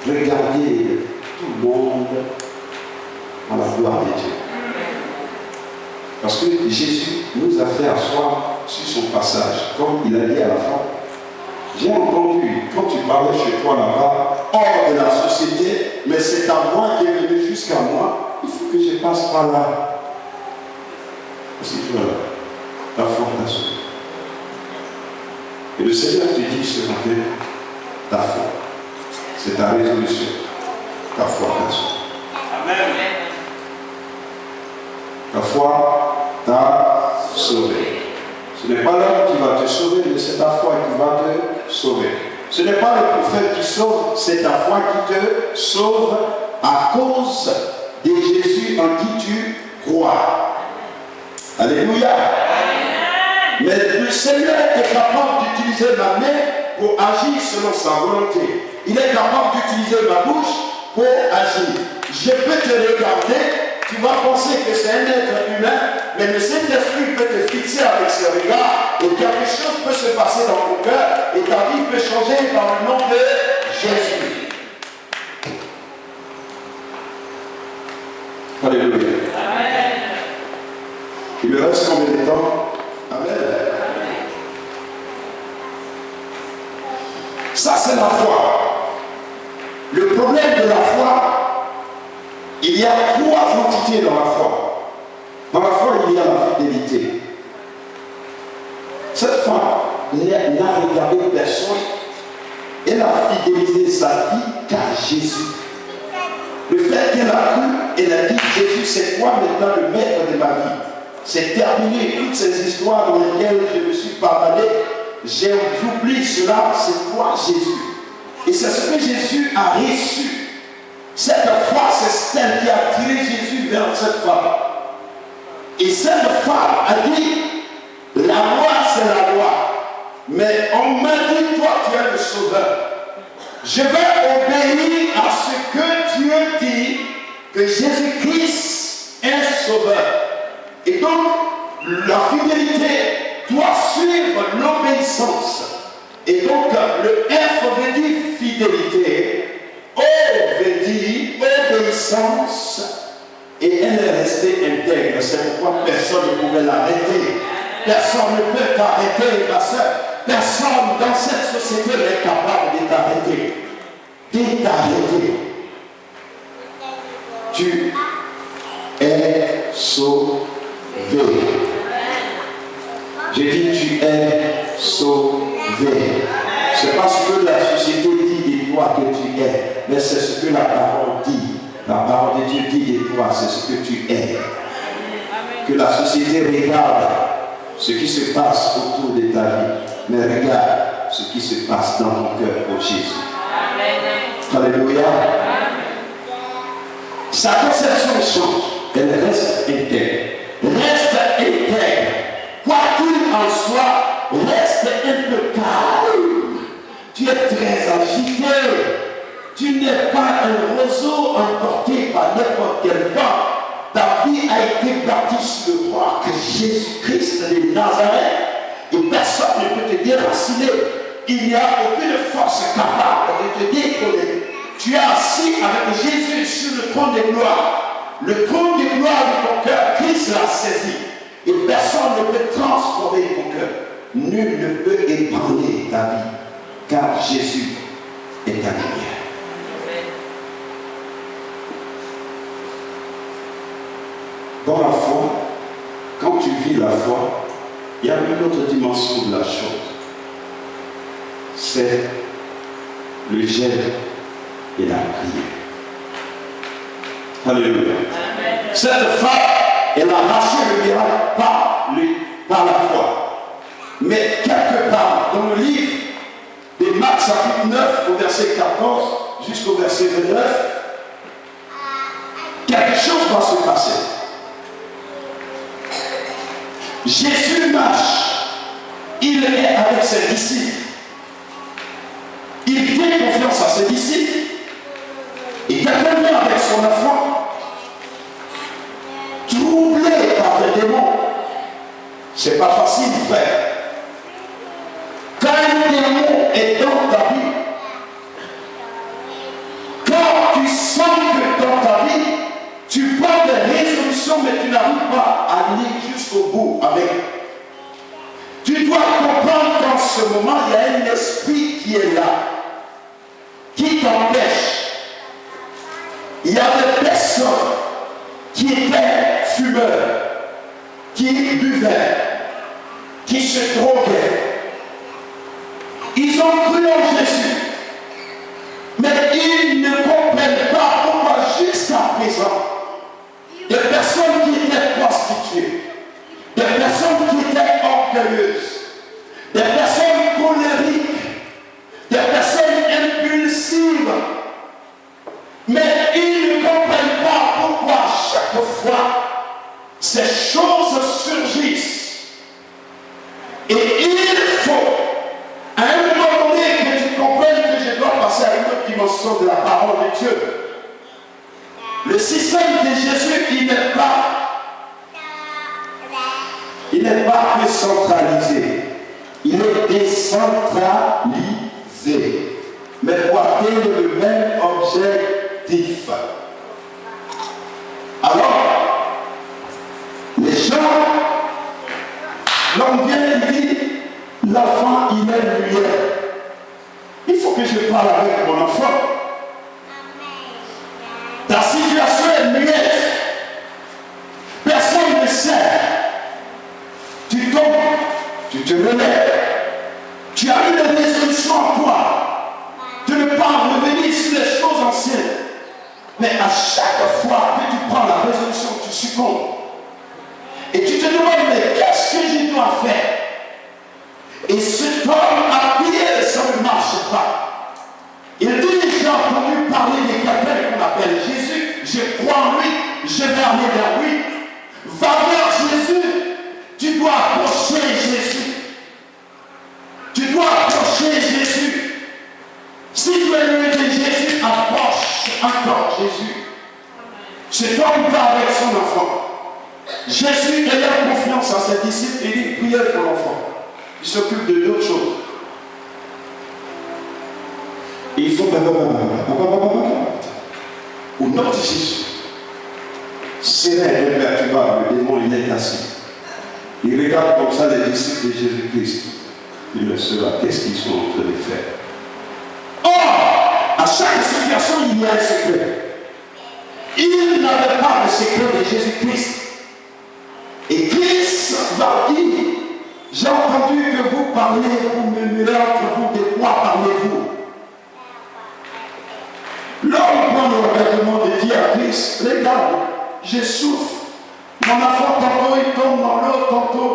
Regardez tout le monde à la gloire de Dieu. Parce que Jésus nous a fait asseoir sur son passage, comme il a dit à la fin. J'ai entendu, quand tu parlais chez toi là-bas, hors de la société, mais c'est ta voix qui est venue jusqu'à moi, il faut que je passe par là. Aussi, tu vois là, la foi t'a sauvé. Et le Seigneur te dit ce matin, ta foi, c'est ta résolution, ta foi t'a sauvé. Amen. Ta foi t'a sauvé. Ce n'est pas l'homme qui va te sauver, mais c'est ta foi qui va te sauver. Ce n'est pas le prophète qui sauve, c'est ta foi qui te sauve à cause de Jésus en qui tu crois. Alléluia. Mais le Seigneur est capable d'utiliser ma main pour agir selon sa volonté. Il est capable d'utiliser ma bouche pour agir. Je peux te regarder. Tu vas penser que c'est un être humain, mais le Saint-Esprit peut te fixer avec ses regards et quelque chose peut se passer dans ton cœur et ta vie peut changer dans le nom de Jésus. Alléluia. Amen. Il me reste combien de temps? Amen. Ça, c'est la foi. Le problème de la foi, il y a 3 entités dans la foi. Dans la foi, il y a la fidélité. Cette femme n'a regardé personne. Elle a fidélisé sa vie qu'à Jésus. Le fait qu'elle a cru, elle a dit, Jésus, c'est toi maintenant le maître de ma vie. C'est terminé. Toutes ces histoires dans lesquelles je me suis pardonné, j'oublie cela, c'est toi Jésus. Et c'est ce que Jésus a reçu. Cette foi, c'est celle qui a tiré Jésus vers cette femme. Et cette femme a dit, la loi c'est la loi. Mais on m'a dit, toi tu es le sauveur. Je vais obéir à ce que Dieu dit, que Jésus-Christ est sauveur. Et donc, la fidélité doit suivre l'obéissance. Et donc, le F veut dire fidélité. O veut dire obéissance et elle est restée intègre. C'est pourquoi personne ne pouvait l'arrêter. Personne ne peut t'arrêter, ma soeur. Personne dans cette société n'est capable de t'arrêter. De t'arrêter. Tu es sauvé. J'ai dit tu es sauvé. C'est pas ce que la société dit de toi que tu es, mais c'est ce que la parole dit. La parole de Dieu dit de toi, c'est ce que tu es. Que la société regarde ce qui se passe autour de ta vie, mais regarde ce qui se passe dans ton cœur pour Jésus. Alléluia. Sa conception change, elle reste intègre. Reste intègre. Quoi qu'il en soit, reste un peu calme. Tu es très agité. Tu n'es pas un roseau emporté par n'importe quel vent. Ta vie a été bâtie sur le roc Jésus-Christ de Nazareth. Et personne ne peut te déraciner. Il n'y a aucune force capable de te décoller. Tu es assis avec Jésus sur le trône de gloire. Le trône de gloire de ton cœur, Christ l'a saisi. Et personne ne peut transformer ton cœur. Nul ne peut ébranler ta vie. Car Jésus est ta lumière. Dans la foi, quand tu vis la foi, il y a une autre dimension de la chose. c'est le gel et la prière. Alléluia. Cette femme, elle a arraché le miracle par la foi. Mais quelque part dans le livre de Marc chapitre 9 au verset 14 jusqu'au verset 29, quelque chose va se passer. Jésus marche, il est avec ses disciples. Il fait confiance à ses disciples. Et quelqu'un vient avec son enfant, troublé par des démons. C'est pas facile, frère. Quand un démon est dans ta vie, quand tu sens que dans ta vie, tu prends des résolutions, mais tu n'arrives pas à aller jusqu'au bout avec. Tu dois comprendre qu'en ce moment, il y a un esprit qui est là, qui t'empêche. Il y a des personnes qui étaient fumeurs, qui buvaient, qui se droguaient. Ils ont cru en Jésus, mais ils ne comprennent pas pourquoi jusqu'à présent, des personnes qui étaient prostituées, des personnes qui étaient orgueilleuses, des personnes colériques, des personnes impulsives, mais ils ne comprennent pas pourquoi chaque fois ces choses surgissent. Et il faut, à un moment donné, que tu comprennes que je dois passer à une autre dimension de la parole de Dieu. Le système de Jésus, il n'est pas que centralisé, il est décentralisé, mais pour atteindre le même objectif. Alors, les gens, l'homme vient et dit, l'enfant il est muet. Il faut que je parle avec mon enfant. Ta situation est muette. Personne ne sait. Tu tombes, tu te relèves. Tu as une résolution en toi de ne pas revenir sur les choses anciennes. Mais à chaque fois que tu prends la résolution, tu succombes. Et tu te demandes, mais qu'est-ce que je dois faire? Et cet homme a prié, ça ne marche pas. Il dit, j'ai entendu parler de quelqu'un qu'on appelle Jésus, je crois en lui, je vais aller vers lui. Va vers Jésus, tu dois approcher Jésus. Tu dois approcher Jésus. Si tu es loin de Jésus, approche encore Jésus. Cet homme va avec son enfant. Jésus ayant confiance en ses disciples, il dit, priez pour l'enfant. Il s'occupe de d'autres choses. Et il faut au nom de Jésus. Serein, imperturbable, le démon, il est assis. Il regarde comme ça les disciples de Jésus-Christ. Il le saura, qu'est-ce qu'ils sont en train de faire? Or, à chaque situation, il y a un secret. Il n'avait pas le secret de Jésus-Christ. Et Christ va dire, j'ai entendu que vous parlez, vous murmurez entre vous, de quoi parlez-vous? L'homme prend l'engagement de dire à Christ, regarde, je souffre. Mon enfant, tantôt il tombe dans l'eau, tantôt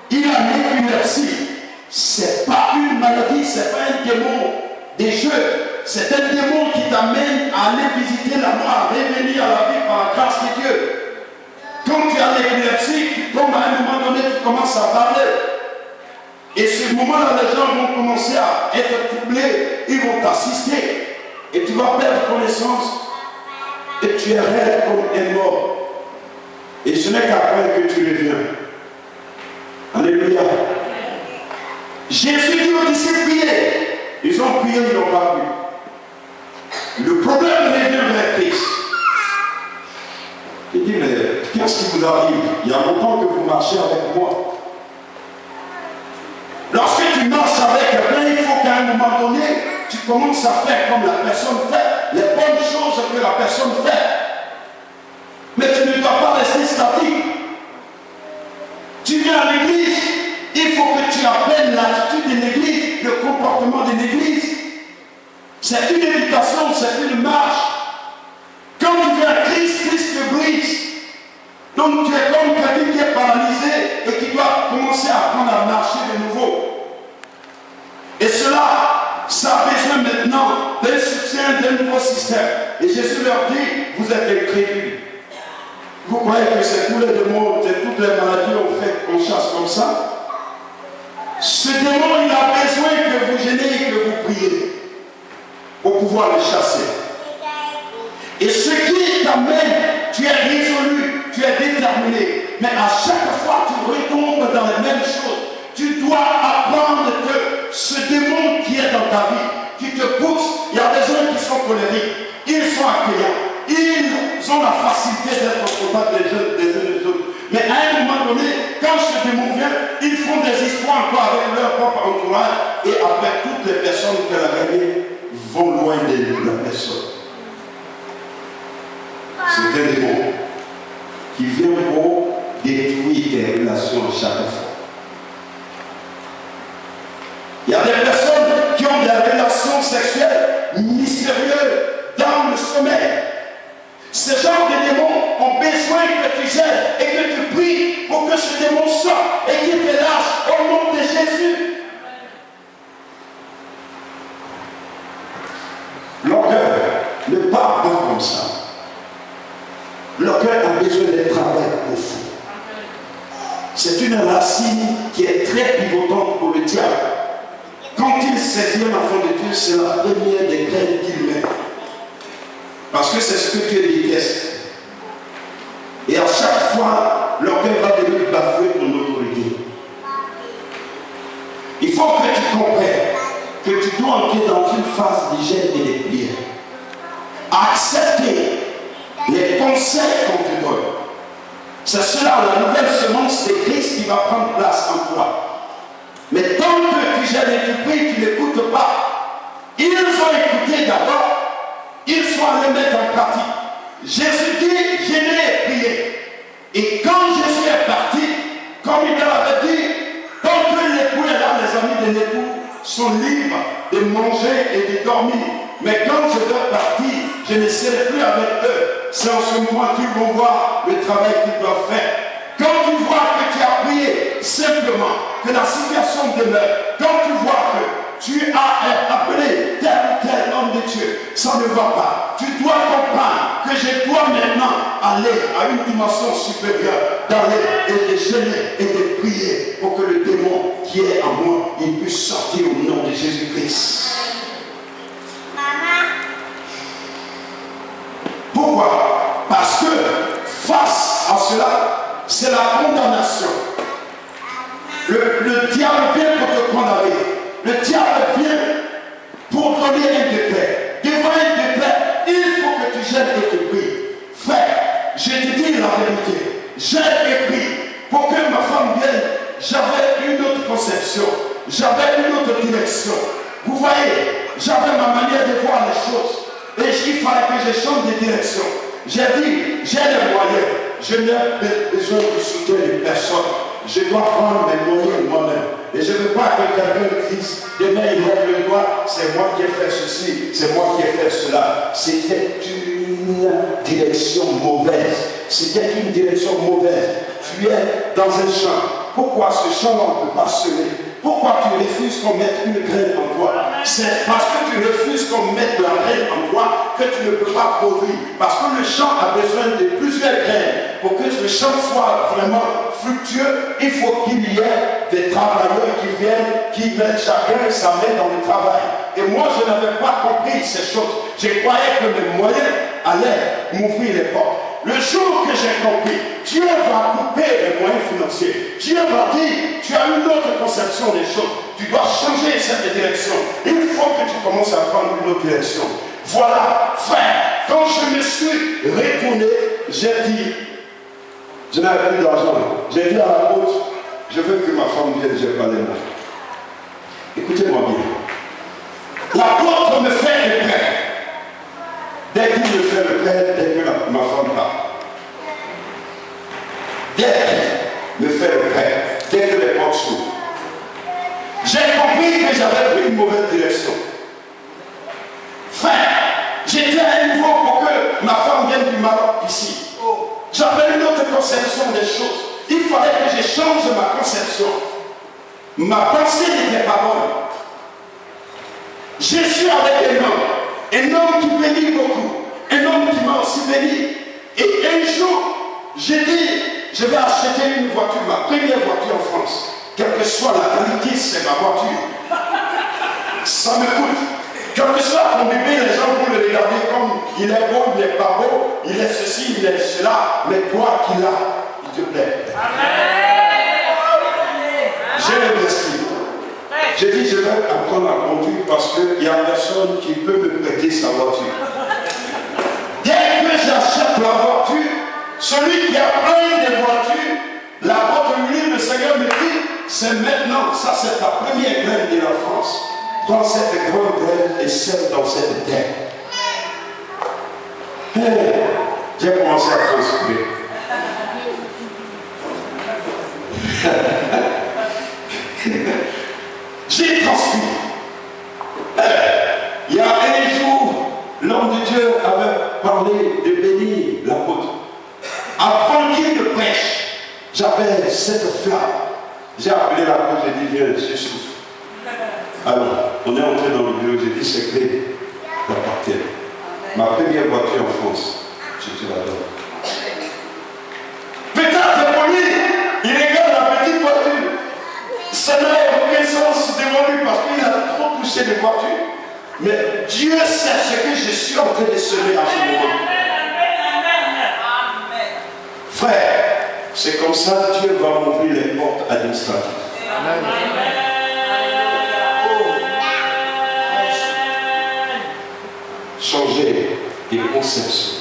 il a l'épilepsie. Ce n'est pas une maladie, ce n'est pas un démon des jeux. C'est un démon qui t'amène à aller visiter la mort, à revenir à la vie par la grâce de Dieu. Quand tu as l'épilepsie, tu tombes à un moment donné, tu commences à parler. Et ce moment-là, les gens vont commencer à être troublés, ils vont t'assister. Et tu vas perdre connaissance. Et tu es raide comme un mort. Et ce n'est qu'après que tu reviens. Alléluia. Jésus dit aux disciples, priez. Ils ont prié, ils n'ont pas pu. Le problème revient vers Christ. Il dit, mais qu'est-ce qui vous arrive? Il y a longtemps que vous marchez avec moi. Lorsque tu marches avec quelqu'un, il faut qu'à un moment donné, tu commences à faire comme la personne fait, les bonnes choses que la personne fait. Mais tu ne dois pas rester statique. Tu viens à l'église, il faut que tu apprennes l'attitude de l'église, le comportement comportement de l'Église. C'est une éducation, c'est une marche. Quand tu viens à Christ, Christ te brise. Donc tu es comme quelqu'un qui est paralysé et qui doit commencer à apprendre à marcher de nouveau. Et cela, ça a besoin maintenant d'un soutien, d'un nouveau système. Et Jésus leur dit, vous êtes incrédules. Vous croyez que c'est tous les démons, toutes les maladies qu'on chasse comme ça? Ce démon, il a besoin que vous gênez et que vous priez pour pouvoir le chasser. Et ce qui t'amène, tu es résolu, tu es déterminé. Mais à chaque fois, tu retombes dans les mêmes choses. Tu dois apprendre que ce démon qui est dans ta vie, qui te pousse, il y a des gens qui sont colériques, ils sont accueillants, ils ont la facilité d'être au contact des uns des autres. Mais à un moment donné, quand ce démon vient, ils font des histoires encore avec leur propre entourage et après toutes les personnes qu'elle a gagnées vont loin de la personne. C'est un démon qui vient pour détruire tes relations chaque fois. Il y a des personnes qui ont des relations sexuelles mystérieuses dans le sommeil. Ces genres de démons ont besoin que tu gères et que tu pries pour que ce démon sorte et qu'il te lâche au nom de Jésus. L'orgueil ne part pas comme ça. L'orgueil a besoin d'un travail profond. C'est une racine qui est très pivotante pour le diable. Quand il saisit un enfant de Dieu, c'est la première des graines qu'il met. Parce que c'est ce que Dieu déteste. Et à chaque fois, l'orgueil va venir bafouer ton autorité. Il faut que tu comprennes que tu dois entrer dans une phase de jeûne et de prière. Accepter les conseils qu'on te donne. C'est cela, la nouvelle semence de Christ qui va prendre place en toi. Mais tant que tu gênes et tu pries, tu n'écoutes pas. Ils ont écouté d'abord, ils sont allés mettre en pratique. Jésus dit, gênez et priez. Et quand Jésus est parti, comme il leur avait dit, tant que l'époux est là, les amis de l'époux sont libres de manger et de dormir. Mais quand je vais partir, je ne serai plus avec eux. C'est en ce moment qu'ils vont voir le travail qu'ils doivent faire. Quand tu vois que tu as prié simplement, que la situation demeure, quand tu vois que tu as appelé tel ou tel homme de Dieu, ça ne va pas. Tu dois comprendre que je dois maintenant aller à une dimension supérieure, d'aller et de gêner et de prier pour que le démon qui est en moi, il puisse sortir au nom de Jésus-Christ. Pourquoi? Parce que face à cela, c'est la condamnation. Le diable vient pour te condamner. Le diable vient pour donner un décret. Devant un décret, il faut que tu gênes et tu pries. Frère, je te dis la vérité. Gêne et prie. Pour que ma femme vienne, j'avais une autre conception. J'avais une autre direction. Vous voyez, j'avais ma manière de voir les choses. Et il fallait que je change de direction. J'ai dit, j'ai les moyens. Je n'ai besoin du soutien de personne. Je dois prendre mes moyens moi-même. Et je ne veux pas que quelqu'un dise, demain il lève le doigt, c'est moi qui ai fait ceci, c'est moi qui ai fait cela. C'était une direction mauvaise. C'était une direction mauvaise. Tu es dans un champ. Pourquoi ce champ-là on ne peut pas semer? Pourquoi tu refuses qu'on mette une graine en toi? C'est parce que tu refuses qu'on mette la graine en toi que tu ne peux pas produire. Parce que le champ a besoin de plusieurs graines. Pour que le champ soit vraiment fructueux, il faut qu'il y ait des travailleurs qui viennent, qui mettent chacun sa main dans le travail. Et moi, je n'avais pas compris ces choses. Je croyais que mes moyens allaient m'ouvrir les portes. Le jour que j'ai compris, Dieu va couper les moyens financiers. Dieu va dire, tu as une autre conception des choses. Tu dois changer cette direction. Il faut que tu commences à prendre une autre direction. Voilà, frère, quand je me suis retourné, j'ai dit, je n'avais plus d'argent. J'ai dit à l'apôtre, je veux que ma femme vienne, j'ai pas les mots. Écoutez-moi bien. L'apôtre me fait le prêt. Dès qu'il me fait le prêt, dès que ma femme part. Dès qu'il me fait le prêt, dès que les portes s'ouvrent. J'ai compris que j'avais pris une mauvaise direction. Frère, j'étais à un niveau pour que ma femme vienne du Maroc ici. J'avais une autre conception des choses. Il fallait que je change ma conception. Ma pensée n'était pas bonne. Je suis avec un homme qui bénit beaucoup, un homme qui m'a aussi béni. Et un jour, j'ai dit, je vais acheter une voiture, ma première voiture en France. Quelle que soit la qualité, c'est ma voiture. Ça me coûte. Quel que soit mon bébé, les gens vont le regarder comme il est beau, il n'est pas beau, il est ceci, il est cela, mais toi qu'il a, il te plaît. J'ai investi. J'ai dit, je vais apprendre à conduire parce qu'il n'y a personne qui peut me prêter sa voiture. Dès que j'achète la voiture, celui qui a plein de voitures, la porte lui, le Seigneur me dit, c'est maintenant, ça c'est ta première graine de la France. Prends cette grande graine et sème dans cette terre. Hey, j'ai commencé à transpirer. J'ai transpiré. Il y a un jour, l'homme de Dieu avait parlé de bénir l'apôtre. Avant qu'il ne prêche, j'avais cette flamme. J'ai appelé l'apôtre, j'ai dit, viens, je souffre. Alors, on est entré dans le bureau, j'ai dit, c'est clé t'appartiennent. Ma première voiture en France, je te la donne. Peut-être pour lui, il regarde la petite voiture. Ça n'a aucun sens devant lui parce qu'il a trop poussé de voitures. Mais Dieu sait ce que je suis en train de semer à ce moment. Frère, c'est comme ça que Dieu va m'ouvrir les portes administratives. Amen. Changer des conceptions.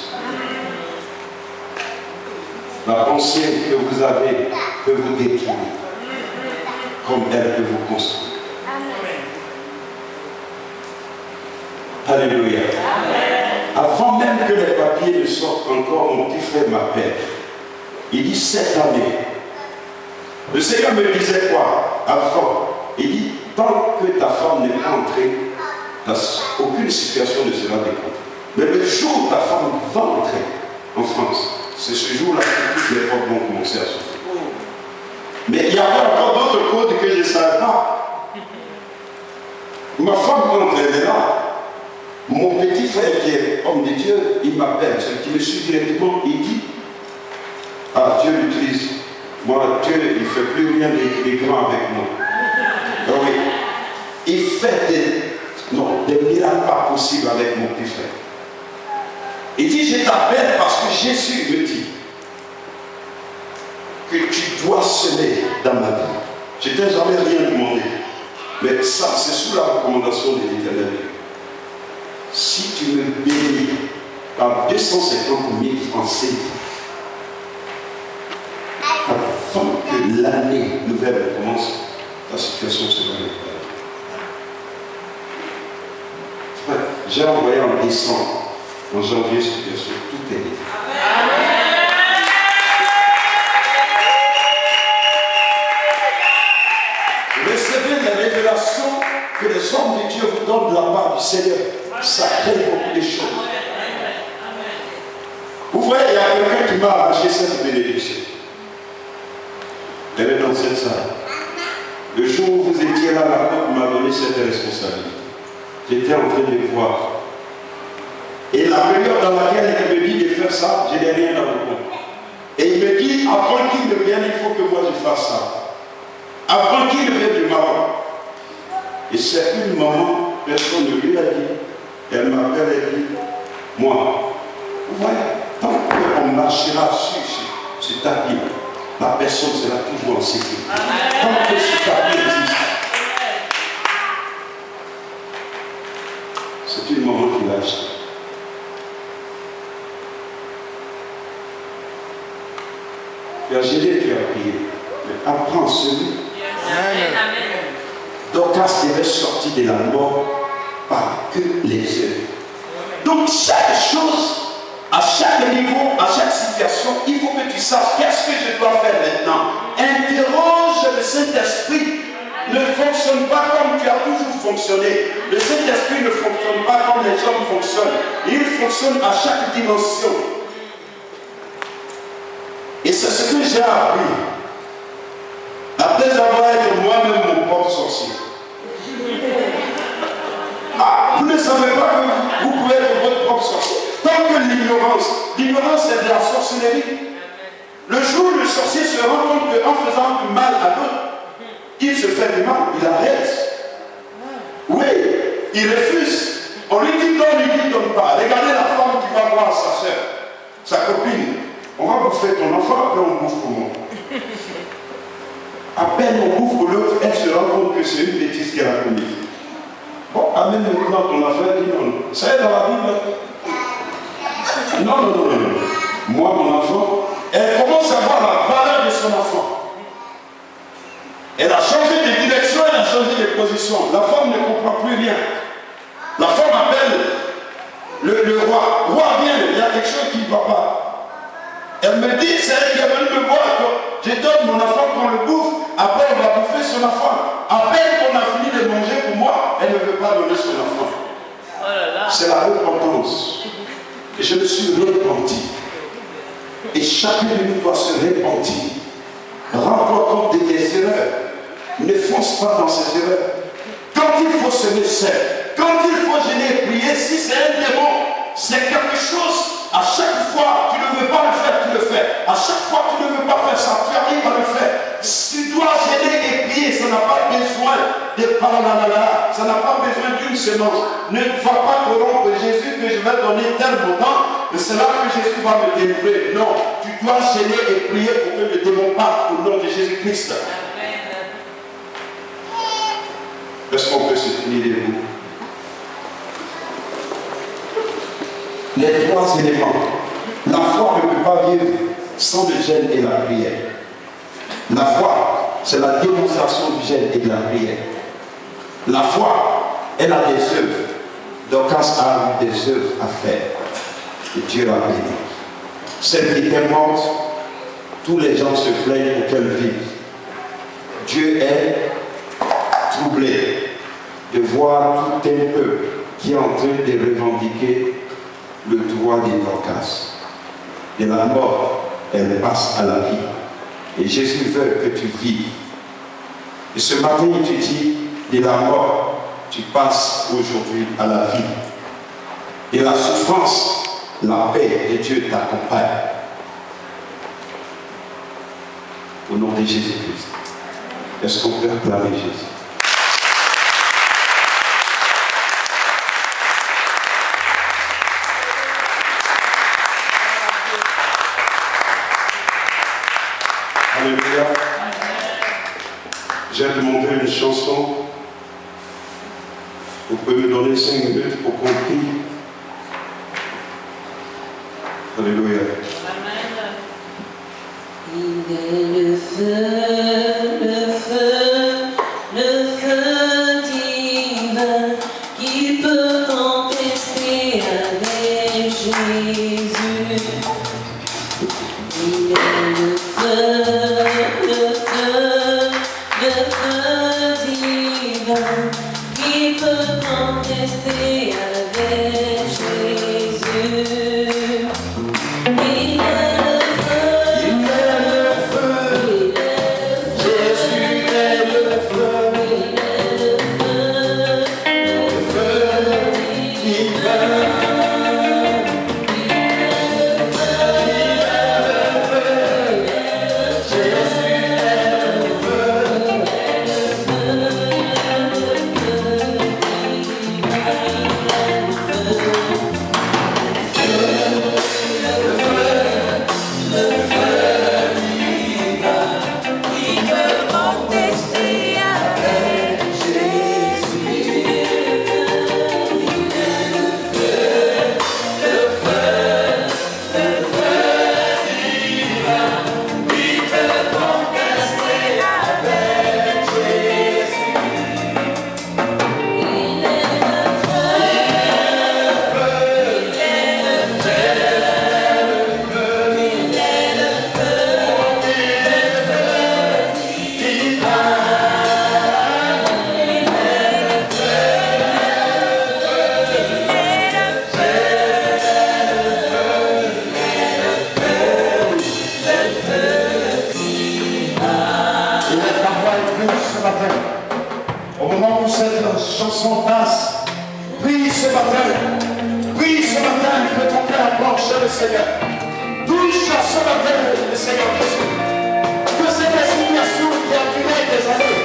La pensée que vous avez peut vous détruire comme elle peut vous construire. Alléluia. Avant même que les papiers ne sortent encore, mon petit frère m'appelle. Il dit cette année. Le Seigneur me disait quoi avant? Il dit tant que ta femme n'est pas entrée, aucune situation ne sera décomptée. Mais le jour où ta femme va entrer en France, c'est ce jour-là que toutes les portes vont commencer à s'ouvrir. Mais il y avait encore d'autres codes que je ne savais pas. Ma femme rentre, elle est là. Mon petit frère qui est homme de Dieu, il m'appelle, celui qui me suit directement, il dit, ah, Dieu l'utilise. Moi, Dieu, il ne fait plus rien de grand avec moi. Ah oui. Il fait des miracles pas possibles avec mon petit frère. Il dit, je t'appelle parce que Jésus me dit que tu dois semer dans ma vie. Je ne t'ai jamais rien demandé. Mais ça, c'est sous la recommandation de l'Éternel. Si tu me bénis par 250 000 francs CFA, avant que l'année nouvelle commence, ta situation sera réglée. Frère, j'ai envoyé en décembre, en janvier, situation, tout est réglé. Recevez les révélations que les hommes de Dieu vous donnent de la part du Seigneur. Ça crée beaucoup de choses. Vous voyez, il y a quelqu'un qui m'a arraché cette bénédiction. Elle est dans cette salle. Le jour où vous étiez là, la porte m'a donné cette responsabilité. J'étais en train de voir. Et la période dans laquelle il me dit de faire ça, je n'ai rien dans le compte. Et il me dit, avant qu'il ne vienne, il faut que moi je fasse ça. Avant qu'il ne vienne du Maroc. Et c'est une maman, personne ne lui a dit. Elle m'appelle et dit, moi, vous voyez, tant qu'on marchera sur ce tapis, la personne sera toujours en sécurité. Tant que ce tapis existe. C'est une maman qui l'a acheté. Tu as gêné, tu as prié. Mais apprends celui. Dorcas devait sortir de la mort par que les yeux. Donc chaque chose, à chaque niveau, à chaque situation, il faut que tu saches qu'est-ce que je dois faire maintenant. Interroge le Saint-Esprit. Ne fonctionne fonctionne pas comme tu as toujours fonctionné. Le Saint-Esprit ne fonctionne pas comme les hommes fonctionnent. Il fonctionne à chaque dimension. Et c'est ce que j'ai appris. Après avoir été moi-même mon propre sorcier. Ah, vous ne savez pas que vous pouvez être votre propre sorcier. Tant que l'ignorance c'est de la sorcellerie. Le jour où le sorcier se rend compte qu'en faisant du mal à l'autre, il se fait du mal, il arrête. Oui, il refuse. On lui dit non, il ne donne pas. Regardez la femme qui va voir sa soeur, sa copine. On va bouffer ton enfant, après on bouffe pour moi. À peine on bouffe pour l'autre, elle se rend compte que c'est une bêtise qu'elle a commise. Bon, amène-nous dans ton affaire, dis non. Ça est dans la Bible. Non. Moi, mon enfant, elle commence à voir la valeur de son enfant. Elle a changé de direction, elle a changé de position. La femme ne comprend plus rien. La femme appelle le roi. Roi, viens, il y a quelque chose qui ne va pas. Elle me dit, c'est elle qui est venue me voir. Je donne mon enfant qu'on le bouffe. Après, on va bouffer son enfant. À peine qu'on a fini de manger pour moi, elle ne veut pas donner son enfant. C'est la repentance. Et je me suis repenti. Et chacun de nous doit se repentir. Rends-toi compte de tes erreurs. Ne fonce pas dans ces erreurs. Quand il faut se laisser, quand il faut gêner et prier, si c'est un démon, c'est quelque chose. À chaque fois, tu ne veux pas le faire, tu le fais. À chaque fois, tu ne veux pas faire ça, tu arrives à le faire. Tu dois gêner et prier. Ça n'a pas besoin de parlalala. Ça n'a pas besoin d'une semence. Ne va pas corrompre Jésus que je vais donner tel montant. C'est là que Jésus va me délivrer. Non, tu dois gêner et prier pour que le démon parte au nom de Jésus-Christ. Est-ce qu'on peut se tenir debout? Les trois éléments. La foi ne peut pas vivre sans le gêne et la prière. La foi, c'est la démonstration du gêne et de la prière. La foi, elle a des œuvres. Dorcas a des œuvres à faire. Et Dieu l'a béni. Celle qui était morte, tous les gens se plaignent pour qu'elle vive. Dieu est troublé de voir tout un peuple qui est en train de revendiquer le droit des Dorcas. De la mort, elle passe à la vie. Et Jésus veut que tu vives. Et ce matin, il te dit, de la mort, tu passes aujourd'hui à la vie. Et la souffrance, la paix de Dieu t'accompagne. Au nom de Jésus-Christ. Est-ce qu'on peut acclamer Jésus? Alléluia. J'ai demandé une chanson. Vous pouvez me donner 5 minutes pour qu'on prie. Alléluia. Il est le feu divin qui peut contester avec Jésus. Il est le feu divin qui peut contester avec Jésus. Il est le feu pendant que cette chanson passe, prie ce matin. Prie ce matin que ton cœur penche le Seigneur. Touche à ce matin le Seigneur Jésus. Que cette situation qui a duré des années,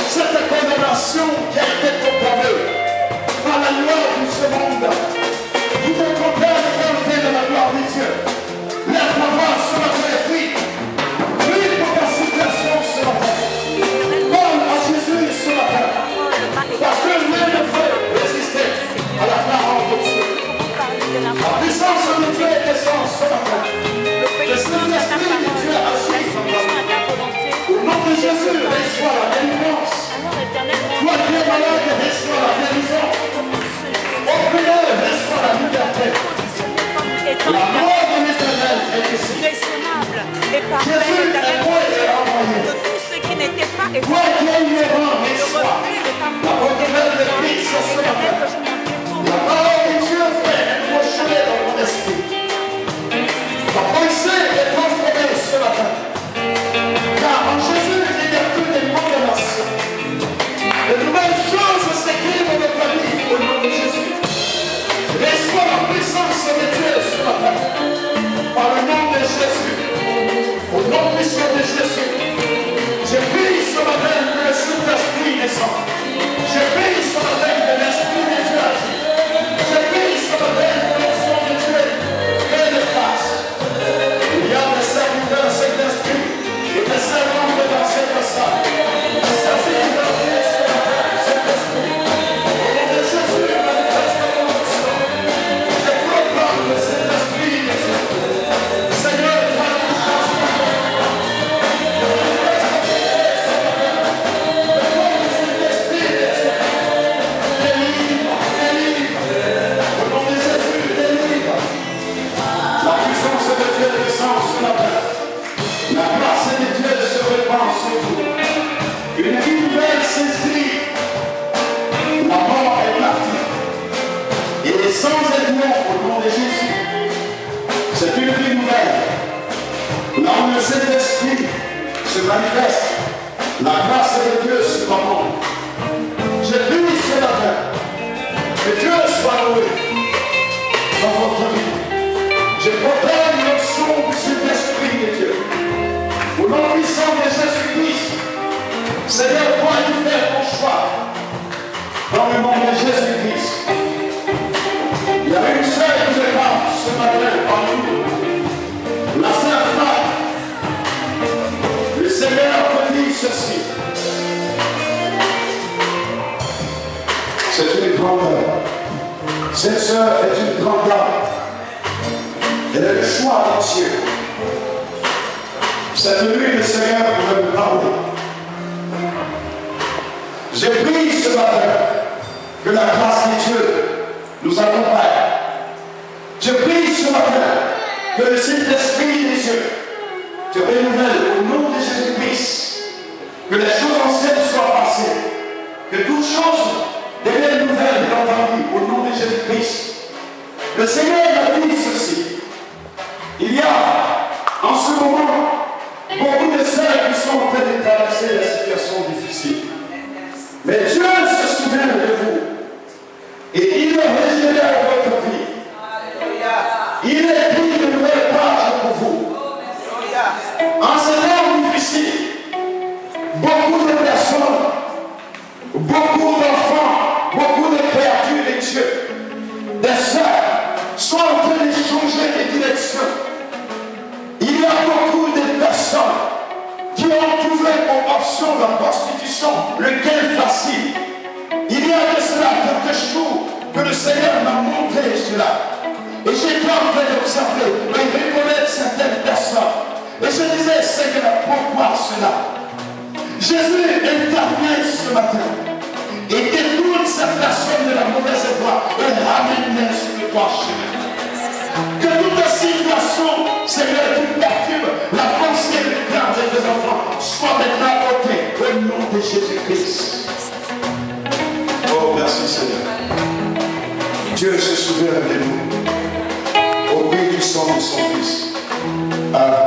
cette condamnation qui a été proclamée par la loi de ce monde, qui te condamne à l'enlever de la gloire de Dieu. Lève la voix ce matin et prie. Prie pour ta situation ce matin. Parle à Jésus ce matin. Parce que rien ne peut résister à la parole de Dieu. La puissance de Dieu est descend ce matin. Le Saint-Esprit de Dieu agit sur toi. Au nom de Jésus, reçois la délivrance. Toi qui es malade, reçois la guérison. Opprimé, reçois la liberté. La mort de l'Éternel est ici. Jésus est bon et envoyé. Toi qui es ignorant, reçois la bonne nouvelle de Christ ce matin. La parole de Dieu fait éclocher dans mon esprit. Ta pensée est transformée ce matin. Car en Jésus, il n'y a plus de condamnation. De nouvelles choses s'écrivent dans ta vie au nom de Jésus. Reçois la puissance de Dieu ce matin. Par le nom de Jésus. Au nom puissant de Jésus. Je prie ce matin que le Saint-Esprit descend. Je prie ce matin que l'Esprit de Dieu agit. Je prie ce matin que l'action de Dieu prenne place. Il y a des serviteurs de cet esprit et des servantes dans cette salle. Des serviteurs de cet esprit. Au nom de Jésus, manifeste ton onction. Je proclame le Saint-Esprit de Dieu. Seigneur, la grâce de Dieu se répand sur vous. Une vie nouvelle s'inscrit. La mort est partie. Et sans aidement au nom de Jésus, c'est une vie nouvelle. Là où le Saint-Esprit se manifeste, la grâce de Dieu se commande. Je prie ce matin que Dieu soit loué dans votre vie. Je proclame l'onction du Saint-Esprit de Dieu. Au nom puissant de Jésus-Christ, Seigneur, toi tu fais ton choix. Dans le nom de Jésus-Christ. Il y a une seule qui se parle ce matin en nous. La sœur Flamme. Le Seigneur te dit ceci. C'est une grandeur. Cette sœur est une grande dame. Elle a le choix des cieux. Cette nuit, le Seigneur veut nous parler. J'ai pris ce matin que la grâce de Dieu nous accompagne. Je prie ce matin que le Saint-Esprit des cieux te renouvelle au nom de Jésus-Christ. Que les choses anciennes soient passées. Que toutes choses deviennent nouvelles dans ta vie au nom de Jésus-Christ. Le Seigneur m'a dit ceci. Il y a en ce moment beaucoup de sœurs qui sont en train de traverser la situation difficile. Mais Dieu se souvient de vous. Et il régénère votre vie. Il écrit de nouvelles pages pour vous. En ce temps difficile, beaucoup de personnes, beaucoup d'enfants, beaucoup de créatures de Dieu, des sœurs, sont en train de changer de direction. Il y a beaucoup de personnes qui ont trouvé comme option la prostitution, le gain facile. Il y a de cela quelque chose que le Seigneur m'a montré cela. Et j'étais en train d'observer et reconnaître certaines personnes. Et je disais, Seigneur, pourquoi cela? Jésus intervient ce matin et détourne cette personne de la mauvaise voie et ramène sur le droit chemin. Que toute situation, Seigneur, qui perturbe la pensée et le cœur de tes enfants soit maintenant ôtée au nom de Jésus-Christ. Oh, merci Seigneur. Dieu se souvient de nous. Au prix du sang de son Fils. Amen.